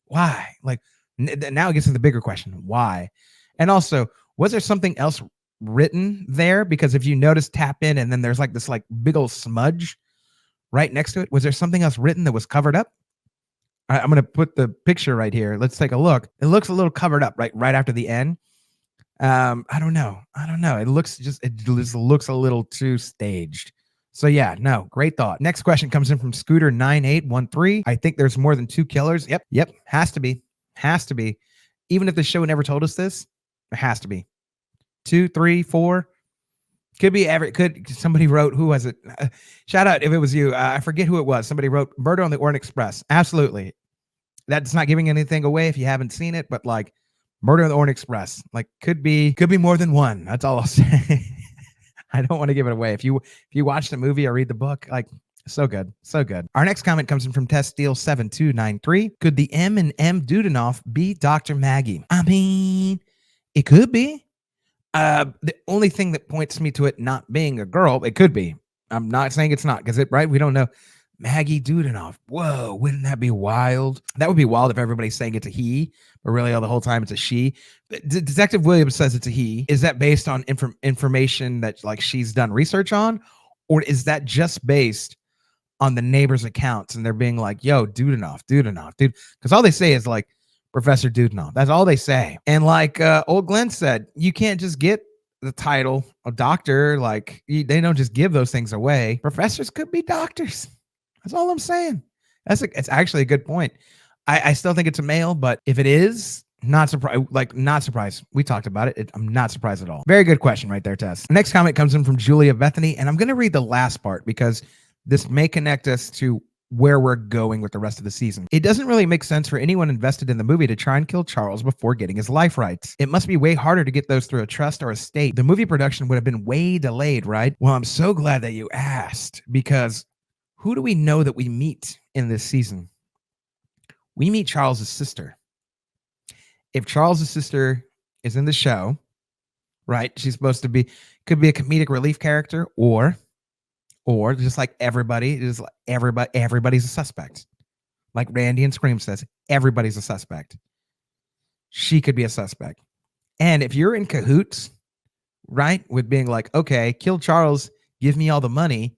Why? Like now it gets to the bigger question. Why? And also, was there something else written there? Because if you notice tap in and then there's like this like big old smudge right next to it. Was there something else written that was covered up? I'm going to put the picture right here. Let's take a look. It looks a little covered up right after the N. I don't know. It just looks a little too staged. So yeah, no, great thought. Next question comes in from Scooter9813. I think there's more than 2 killers. Yep. Has to be. Even if the show never told us this, it has to be 2, 3, 4. Could be somebody wrote, who was it? Shout out if it was you. I forget who it was. Somebody wrote Murder on the Orient Express. Absolutely. That's not giving anything away if you haven't seen it, but like Murder on the Orient Express, like could be more than one. That's all I'll say. I don't want to give it away. If you watch the movie or read the book, like so good. Our next comment comes in from Teststeel7293. Could the M and M Dudenoff be Dr. Maggie? I mean, it could be. The only thing that points me to it not being a girl, it could be. I'm not saying it's not because we don't know. Maggie Dudenoff. Whoa, wouldn't that be wild? That would be wild if everybody's saying it's a he, but really the whole time it's a she. Detective Williams says it's a he. Is that based on information that like she's done research on? Or is that just based on the neighbors' accounts and they're being like, yo, Dudenoff, dude? Because all they say is like, Professor Dudenoff. That's all they say. And like old Glenn said, you can't just get the title of doctor. Like they don't just give those things away. Professors could be doctors. That's all I'm saying. It's actually a good point. I still think it's a male, but if it is, not surprised. We talked about it. I'm not surprised at all. Very good question right there, Tess. Next comment comes in from Julia Bethany, and I'm going to read the last part because this may connect us to where we're going with the rest of the season. It doesn't really make sense for anyone invested in the movie to try and kill Charles before getting his life rights. It must be way harder to get those through a trust or a state. The movie production would have been way delayed, right? Well, I'm so glad that you asked because who do we know that we meet in this season? We meet Charles's sister. If Charles's sister is in the show, right? She's supposed to could be a comedic relief character or just like everybody's a suspect. Like Randy and Scream says, everybody's a suspect. She could be a suspect. And if you're in cahoots, right, with being like, okay, kill Charles, give me all the money,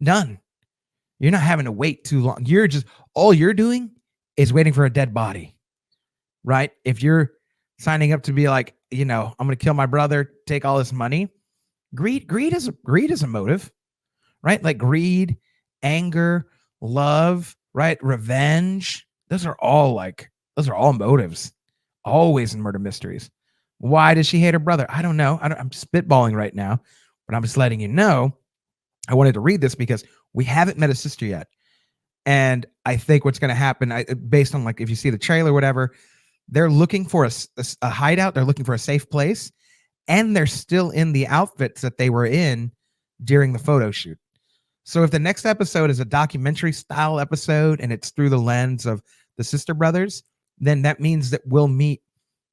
done. You're not having to wait too long. You're just, all you're doing is waiting for a dead body, right? If you're signing up to be like, I'm going to kill my brother, take all this money, greed is a motive, right? Like greed, anger, love, right? Revenge. Those are all motives, always in murder mysteries. Why does she hate her brother? I don't know. I'm spitballing right now, but I'm just letting you know. I wanted to read this because we haven't met a sister yet. And I think what's going to happen, based on like, if you see the trailer, whatever, they're looking for a hideout. They're looking for a safe place. And they're still in the outfits that they were in during the photo shoot. So if the next episode is a documentary style episode and it's through the lens of the sister brothers, then that means that we'll meet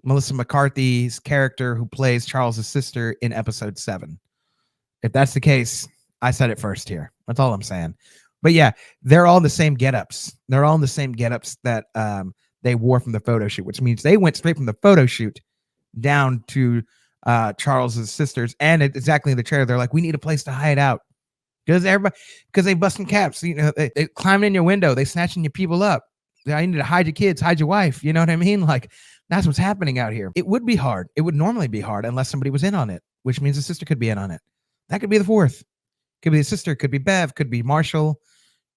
Melissa McCarthy's character who plays Charles's sister in episode 7. If that's the case, I said it first here. That's all I'm saying. But yeah, they're all in the same getups. They're all in the same getups that they wore from the photo shoot, which means they went straight from the photo shoot down to Charles's sisters. And exactly in the trailer, they're like, we need a place to hide out. Because they busting caps. They climbing in your window. They snatching your people up. I need to hide your kids, hide your wife. You know what I mean? Like, that's what's happening out here. It would be hard. It would normally be hard unless somebody was in on it, which means the sister could be in on it. That could be the fourth. Could be the sister, could be Bev, could be Marshall,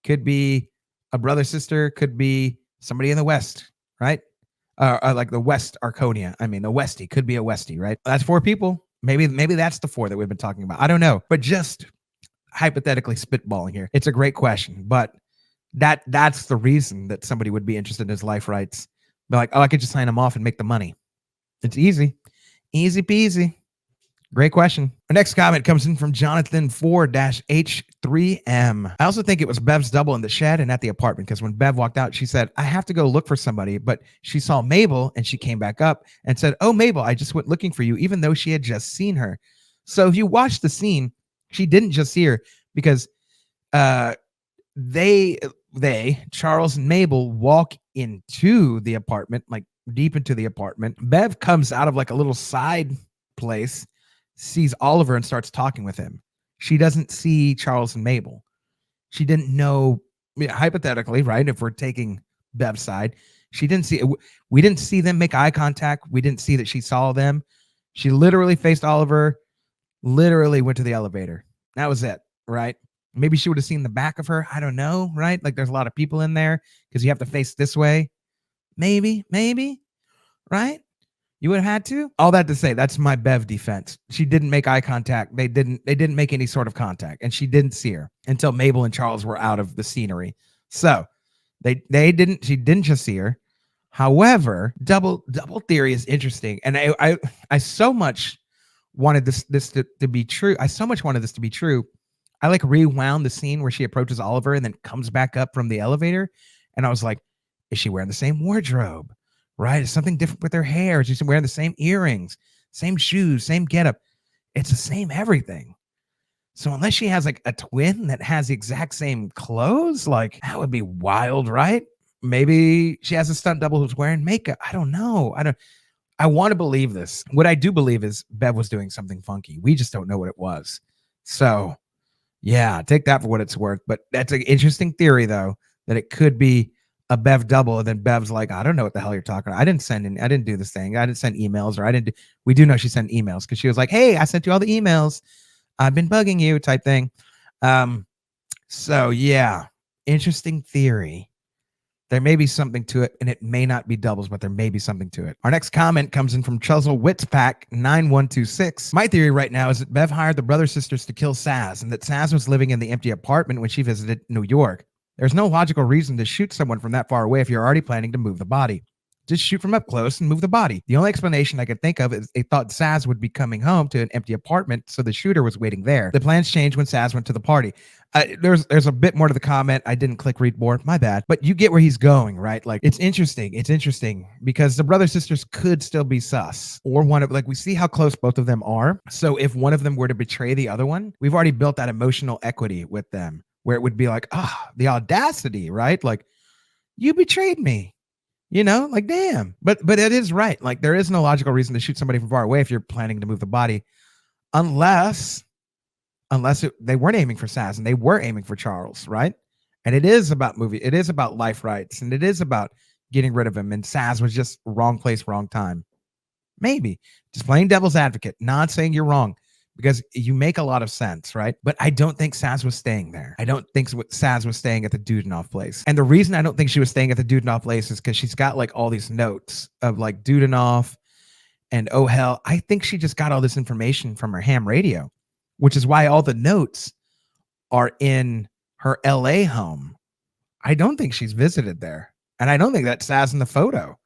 could be a brother, sister, could be somebody in the West, right? Like the West Arconia. I mean, the Westie could be a Westie, right? That's 4 people. Maybe that's the 4 that we've been talking about. I don't know, but just hypothetically spitballing here. It's a great question, but that's the reason that somebody would be interested in his life rights. Be like, oh, I could just sign him off and make the money. It's easy peasy. Great question. Our next comment comes in from Jonathan 4-H3M. I also think it was Bev's double in the shed and at the apartment, because when Bev walked out, she said, I have to go look for somebody, but she saw Mabel and she came back up and said, oh, Mabel, I just went looking for you, even though she had just seen her. So if you watch the scene, she didn't just see her, because Charles and Mabel walk into the apartment, like deep into the apartment. Bev comes out of like a little side place, sees Oliver and starts talking with him. She doesn't see Charles and Mabel. She didn't know, hypothetically, right? If we're taking Bev's side, she didn't see it. We didn't see them make eye contact. We didn't see that she saw them. She literally faced Oliver, literally went to the elevator. That was it, right? Maybe she would have seen the back of her. I don't know, right? Like there's a lot of people in there because you have to face this way. Maybe, right? You would have had to. All that to say, that's my Bev defense. She didn't make eye contact. They didn't make any sort of contact, and she didn't see her until Mabel and Charles were out of the scenery. So she didn't just see her. However, double theory is interesting. And I so much wanted this to be true. I so much wanted this to be true. I like rewound the scene where she approaches Oliver and then comes back up from the elevator. And I was like, is she wearing the same wardrobe? Right? Is something different with her hair? Is she wearing the same earrings, same shoes, same getup? It's the same everything. So unless she has like a twin that has the exact same clothes, like that would be wild, right? Maybe she has a stunt double who's wearing makeup. I don't know. I want to believe this. What I do believe is Bev was doing something funky. We just don't know what it was. So yeah, take that for what it's worth. But that's an interesting theory, though, that it could be a Bev double, and then Bev's like, I don't know what the hell you're talking about. I didn't do this thing. I didn't send emails, or we do know she sent emails because she was like, hey, I sent you all the emails. I've been bugging you type thing. So yeah, interesting theory. There may be something to it, and it may not be doubles, but there may be something to it. Our next comment comes in from Chuzzle Witzpack 9126. My theory right now is that Bev hired the brother sisters to kill Saz, and that Saz was living in the empty apartment when she visited New York. There's no logical reason to shoot someone from that far away if you're already planning to move the body. Just shoot from up close and move the body. The only explanation I could think of is they thought Saz would be coming home to an empty apartment, so the shooter was waiting there. The plans changed when Saz went to the party. There's a bit more to the comment. I didn't click read more. My bad. But you get where he's going, right? Like, it's interesting. It's interesting because the brother sisters could still be sus, or one of, like, we see how close both of them are. So if one of them were to betray the other one, we've already built that emotional equity with them, where it would be like, the audacity, right? Like, You betrayed me. You know, like, damn. But it is right. Like, there is no logical reason to shoot somebody from far away if you're planning to move the body, unless they weren't aiming for Saz and they were aiming for Charles, right? And it is about it is about life rights, and it is about getting rid of him. And Saz was just wrong place, wrong time. Maybe just playing devil's advocate, not saying you're wrong, because you make a lot of sense, right? But I don't think Saz was staying there. I don't think Saz was staying at the Dudenoff place. And the reason I don't think she was staying at the Dudenoff place is because she's got like all these notes of like Dudenoff and oh hell. I think she just got all this information from her ham radio, which is why all the notes are in her LA home. I don't think she's visited there. And I don't think that's Saz in the photo.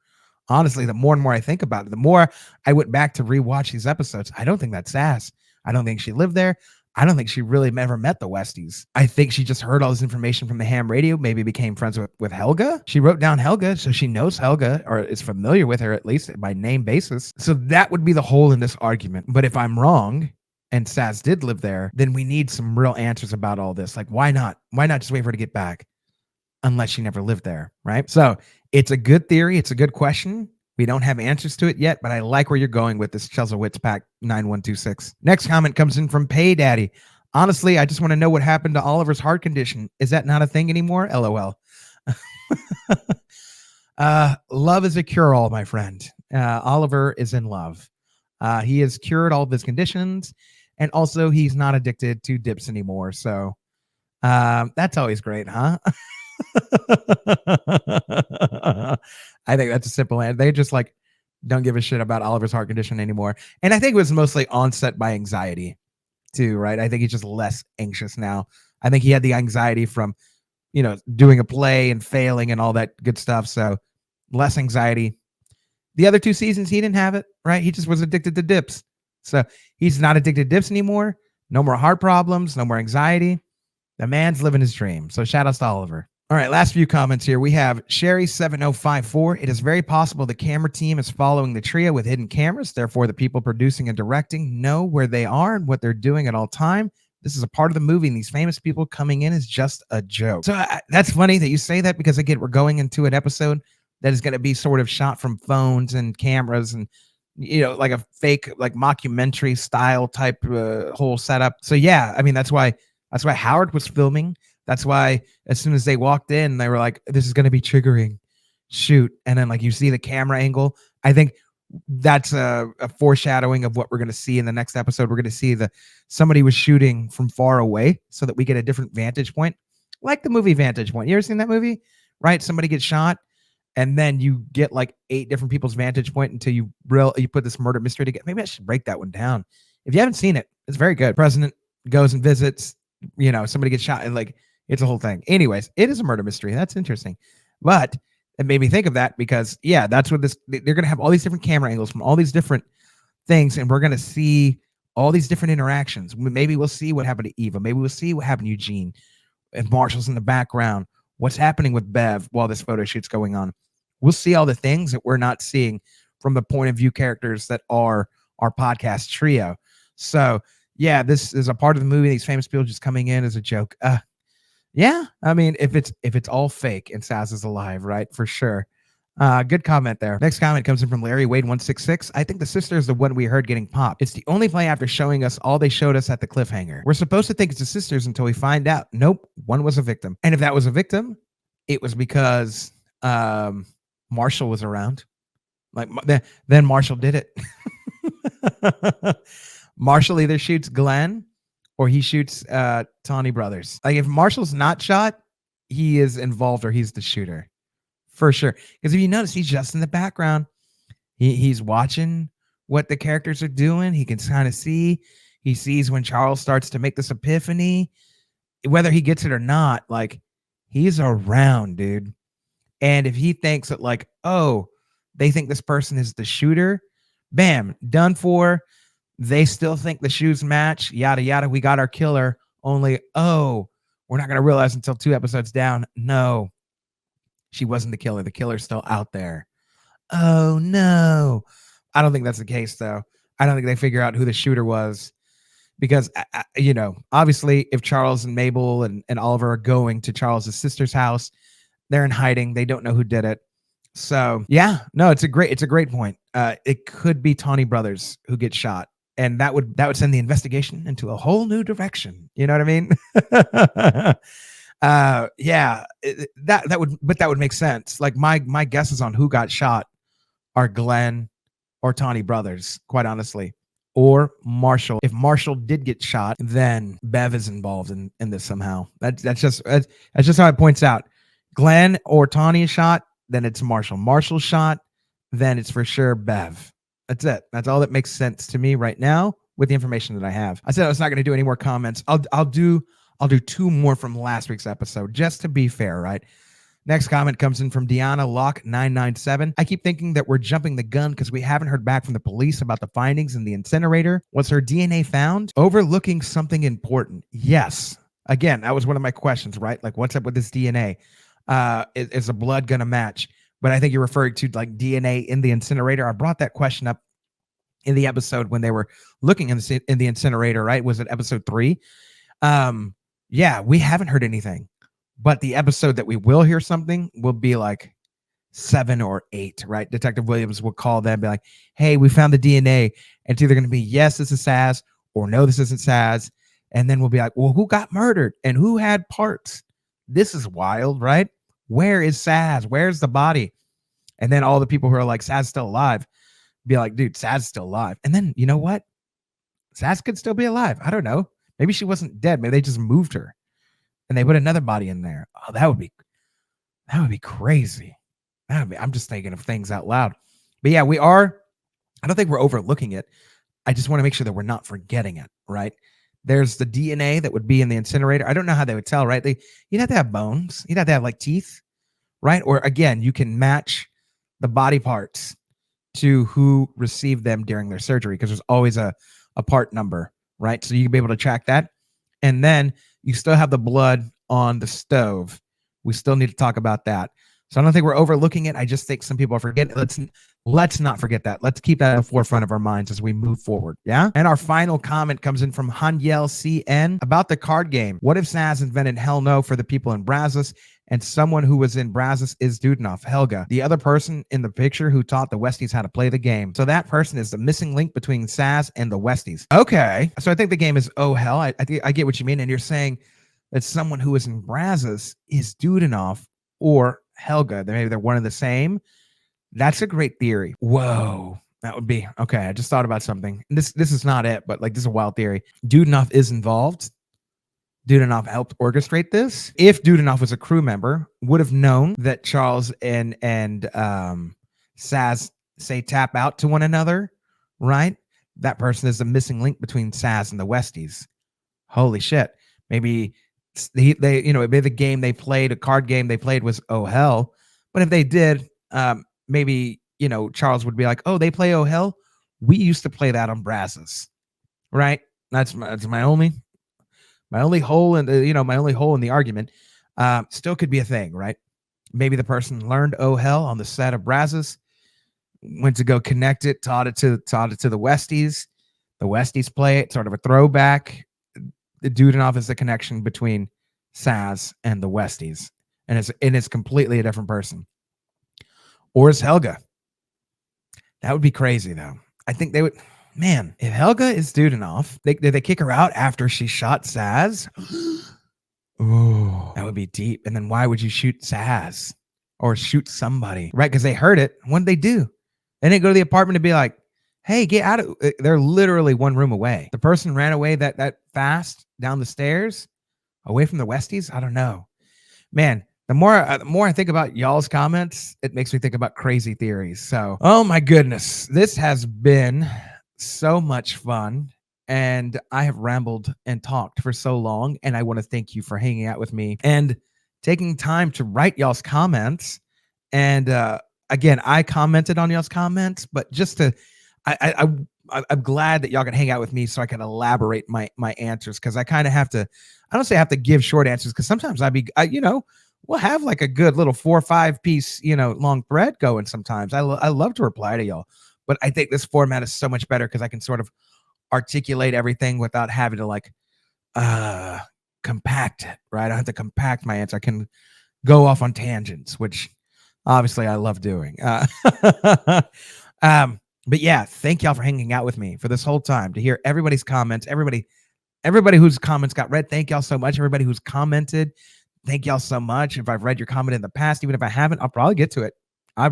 Honestly, the more and more I think about it, the more I went back to rewatch these episodes. I don't think that's Saz. I don't think she lived there. I don't think she really ever met the Westies. I think she just heard all this information from the ham radio, maybe became friends with Helga. She wrote down Helga, so she knows Helga or is familiar with her, at least by name basis. So that would be the hole in this argument. But if I'm wrong, and Saz did live there, then we need some real answers about all this. Like, why not? Why not just wait for her to get back? Unless she never lived there, right? So it's a good theory. It's a good question. We don't have answers to it yet, but I like where you're going with this. Chuzzlewitz Pack 9126. Next comment comes in from Pay Daddy. Honestly, I just want to know what happened to Oliver's heart condition. Is that not a thing anymore? LOL. Love is a cure-all, my friend. Oliver is in love. He has cured all of his conditions, and also he's not addicted to dips anymore. So that's always great, huh? I think that's a simple answer. They just like don't give a shit about Oliver's heart condition anymore. And I think it was mostly onset by anxiety too, right? I think he's just less anxious now. I think he had the anxiety from, doing a play and failing and all that good stuff. So less anxiety. The other 2 seasons, he didn't have it, right? He just was addicted to dips. So he's not addicted to dips anymore. No more heart problems, no more anxiety. The man's living his dream. So shout outs to Oliver. All right, last few comments here. We have Sherry7054. It is very possible the camera team is following the trio with hidden cameras. Therefore, the people producing and directing know where they are and what they're doing at all time. This is a part of the movie, and these famous people coming in is just a joke. So that's funny that you say that, because again, we're going into an episode that is going to be sort of shot from phones and cameras and, like a fake, like mockumentary style type whole setup. So yeah, I mean, that's why Howard was filming. That's why as soon as they walked in, they were like, this is going to be triggering. Shoot. And then like you see the camera angle. I think that's a foreshadowing of what we're going to see in the next episode. We're going to see somebody was shooting from far away so that we get a different vantage point, like the movie Vantage Point. You ever seen that movie? Right? Somebody gets shot and then you get like 8 different people's vantage point until you put this murder mystery together. Maybe I should break that one down. If you haven't seen it, it's very good. President goes and visits, somebody gets shot, and like, it's a whole thing. Anyways, it is a murder mystery. That's interesting. But it made me think of that because, yeah, that's what they're going to have all these different camera angles from all these different things. And we're going to see all these different interactions. Maybe we'll see what happened to Eva. Maybe we'll see what happened to Eugene and Marshall's in the background. What's happening with Bev while this photo shoot's going on? We'll see all the things that we're not seeing from the point of view characters that are our podcast trio. So yeah, this is a part of the movie. These famous people just coming in as a joke. Yeah, I mean, if it's all fake and Saz is alive, right? For sure. Good comment there. Next comment comes in from Larry Wade 166. I think the sister is the one we heard getting popped. It's the only play after showing us all they showed us at the cliffhanger. We're supposed to think it's the sisters until we find out. Nope, one was a victim. And if that was a victim, it was because Marshall was around. Like then Marshall did it. Marshall either shoots Glenn or he shoots Tawny Brothers. Like if Marshall's not shot, he is involved or he's the shooter. For sure. Because if you notice, he's just in the background. He's watching what the characters are doing. He can kind of see. He sees when Charles starts to make this epiphany. Whether he gets it or not, like, he's around, dude. And if he thinks that, like, oh, they think this person is the shooter, bam, done for. They still think the shoes match, yada, yada. We got our killer. Only, oh, we're not going to realize until 2 episodes down. No, she wasn't the killer. The killer's still out there. Oh, no. I don't think that's the case, though. I don't think they figure out who the shooter was. Because, obviously, if Charles and Mabel and Oliver are going to Charles's sister's house, They're in hiding. They don't know who did it. So yeah, no, it's a great point. It could be Tawny Brothers who get shot, and that would send the investigation into a whole new direction. You know what I mean? Yeah, that would make sense. Like my guesses on who got shot are Glenn or Tawny Brothers, quite honestly, or Marshall. If Marshall did get shot, then Bev is involved in this somehow. That's just how it points out. Glenn or Tawny is shot, then it's Marshall. Marshall shot, then it's for sure Bev. That's it. That's all that makes sense to me right now with the information that I have. I said I was not going to do any more comments. I'll do 2 more from last week's episode, just to be fair, right? Next comment comes in from Deanna Locke 997. I keep thinking that we're jumping the gun because we haven't heard back from the police about the findings in the incinerator. Was her DNA found? Overlooking something important. Yes. Again, that was one of my questions, right? Like, what's up with this DNA? Is the blood going to match? But I think you're referring to like DNA in the incinerator. I brought that question up in the episode when they were looking in the incinerator, right? Was it episode 3? Yeah, we haven't heard anything. But the episode that we will hear something will be like 7 or 8, right? Detective Williams will call them and be like, hey, we found the DNA. And it's either going to be, yes, this is Saz, or no, this isn't Saz. And then we'll be like, well, who got murdered and who had parts? This is wild, right? Where is Saz? Where's the body? And then all the people who are like, Saz's still alive, be like, dude, Saz's still alive. And then, you know what? Saz could still be alive. I don't know. Maybe she wasn't dead.Maybe they just moved her and they put another body in there. Oh, that would be crazy. I'm just thinking of things out loud. But yeah, I don't think we're overlooking it. I just want to make sure that we're not forgetting it, right? There's the DNA that would be in the incinerator. I don't know how they would tell, right? You'd have to have bones. You'd have to have like teeth, right? Or again, you can match the body parts to who received them during their surgery because there's always a part number, right? So you can be able to track that. And then you still have the blood on the stove. We still need to talk about that. So I don't think we're overlooking it. I just think some people are forgetting. Let's not forget that. Let's keep that at the forefront of our minds as we move forward. Yeah. And our final comment comes in from Hanyel CN about the card game. What if Saz invented Hell No for the people in Brazos, and someone who was in Brazos is Dudenoff, Helga, the other person in the picture who taught the Westies how to play the game? So that person is the missing link between Saz and the Westies. Okay. So I think the game is Oh Hell. I get what you mean. And you're saying that someone who is in Brazos is Dudenoff or Helga. Maybe they're one and the same. That's a great theory. Whoa. That would be okay. I just thought about something. This is not it, but like this is a wild theory. Dudenoff is involved. Dudenoff helped orchestrate this. If Dudenoff was a crew member, would have known that Charles and Saz say tap out to one another, right? That person is the missing link between Saz and the Westies. Holy shit. Maybe they maybe the game they played, a card game they played was Oh Hell. But if they did, maybe, Charles would be like, oh, they play Oh Hell? We used to play that on Brazos, right? That's my only hole in the argument. Still could be a thing, right? Maybe the person learned Oh Hell on the set of Brazos, went to go connect it, taught it to the Westies. The Westies play it, sort of a throwback. The Dudenoff is the connection between Saz and the Westies, and it's completely a different person. Or is Helga? That would be crazy, though. I think they would. Man, if Helga is Dudenoff, did they kick her out after she shot Saz? Ooh, that would be deep. And then why would you shoot Saz or shoot somebody? Right? Because they heard it. What did they do? They didn't go to the apartment and be like, hey, get out of. They're literally one room away. The person ran away that fast down the stairs, away from the Westies. I don't know, man. The more I think about y'all's comments, it makes me think about crazy theories. So, oh my goodness, this has been so much fun, and I have rambled and talked for so long, and I want to thank you for hanging out with me and taking time to write y'all's comments. And again, I commented on y'all's comments, but just to, I'm glad that y'all can hang out with me so I can elaborate my answers, because I kind of have to. I don't say I have to give short answers, because sometimes we'll have like a good little 4 or 5 piece, long thread going sometimes. I love to reply to y'all, but I think this format is so much better because I can sort of articulate everything without having to compact it, right? I don't have to compact my answer. I can go off on tangents, which obviously I love doing. But yeah, thank y'all for hanging out with me for this whole time to hear everybody's comments. Everybody whose comments got read, thank y'all so much. Everybody who's commented, thank y'all so much. If I've read your comment in the past, even if I haven't, I'll probably get to it. I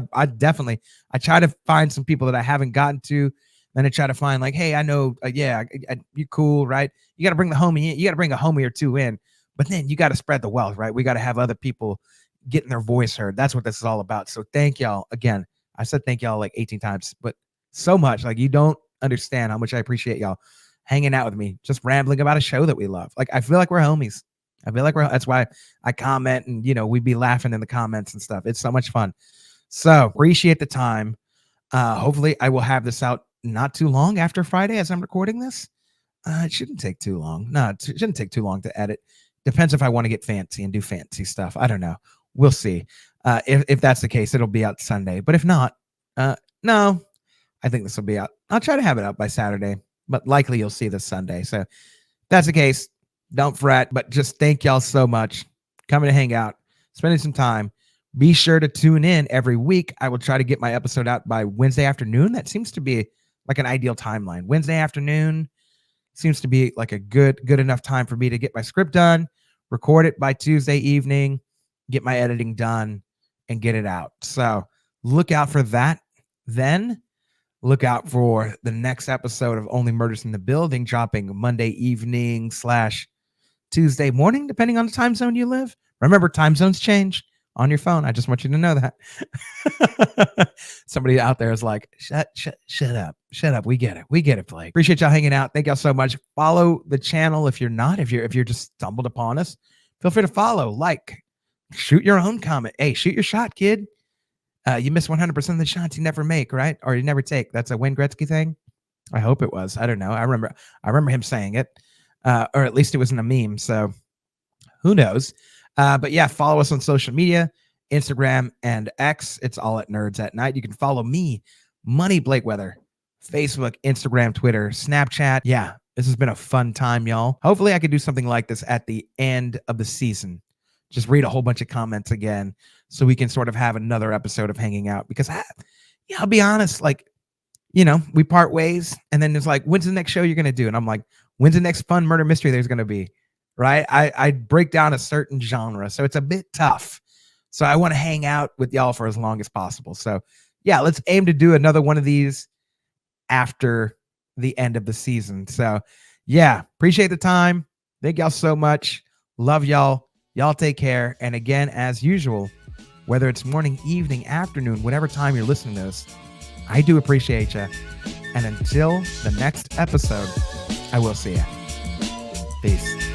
try to find some people that I haven't gotten to. Then I try to find like, hey, I know, you cool, right? You got to bring the homie in. You got to bring a homie or two in, but then you got to spread the wealth, right? We got to have other people getting their voice heard. That's what this is all about. So thank y'all again. I said thank y'all like 18 times, but so much. Like, you don't understand how much I appreciate y'all hanging out with me, just rambling about a show that we love. Like, I feel like we're homies. That's why I comment and, we be laughing in the comments and stuff. It's so much fun. So appreciate the time. Hopefully I will have this out not too long after Friday as I'm recording this. It shouldn't take too long. No, it shouldn't take too long to edit. Depends if I want to get fancy and do fancy stuff. I don't know. We'll see. If that's the case, it'll be out Sunday. But if not, no, I think this will be out. I'll try to have it out by Saturday, but likely you'll see this Sunday. So if that's the case, don't fret. But just thank y'all so much coming to hang out, spending some time. Be sure to tune in every week. I will try to get my episode out by Wednesday afternoon. That seems to be like an ideal timeline. Wednesday afternoon seems to be like a good enough time for me to get my script done, record it by Tuesday evening, get my editing done, and get it out. So look out for that. Then look out for the next episode of Only Murders in the Building, dropping Monday evening / Tuesday morning, depending on the time zone you live. Remember, time zones change on your phone. I just want you to know that. Somebody out there is like, shut up. We get it, Blake. Appreciate y'all hanging out. Thank y'all so much. Follow the channel if you're not. If you're just stumbled upon us, feel free to follow, like, shoot your own comment. Hey, shoot your shot, kid. You miss 100% of the shots you never make, right? Or you never take. That's a Wayne Gretzky thing. I hope it was. I don't know. I remember him saying it, or at least it was in a meme. So who knows? But yeah, follow us on social media, Instagram and X. It's all at Nerds at Night. You can follow me, Money Blake Weather, Facebook, Instagram, Twitter, Snapchat. Yeah, this has been a fun time, y'all. Hopefully I could do something like this at the end of the season. Just read a whole bunch of comments again so we can sort of have another episode of hanging out. Because I'll be honest, like, we part ways and then it's like, when's the next show you're going to do? And I'm like, when's the next fun murder mystery there's going to be? Right? I break down a certain genre, so it's a bit tough. So I want to hang out with y'all for as long as possible. So yeah, let's aim to do another one of these after the end of the season. So yeah, appreciate the time. Thank y'all so much. Love y'all. Y'all take care. And again, as usual, whether it's morning, evening, afternoon, whatever time you're listening to this, I do appreciate you. And until the next episode, I will see you. Peace.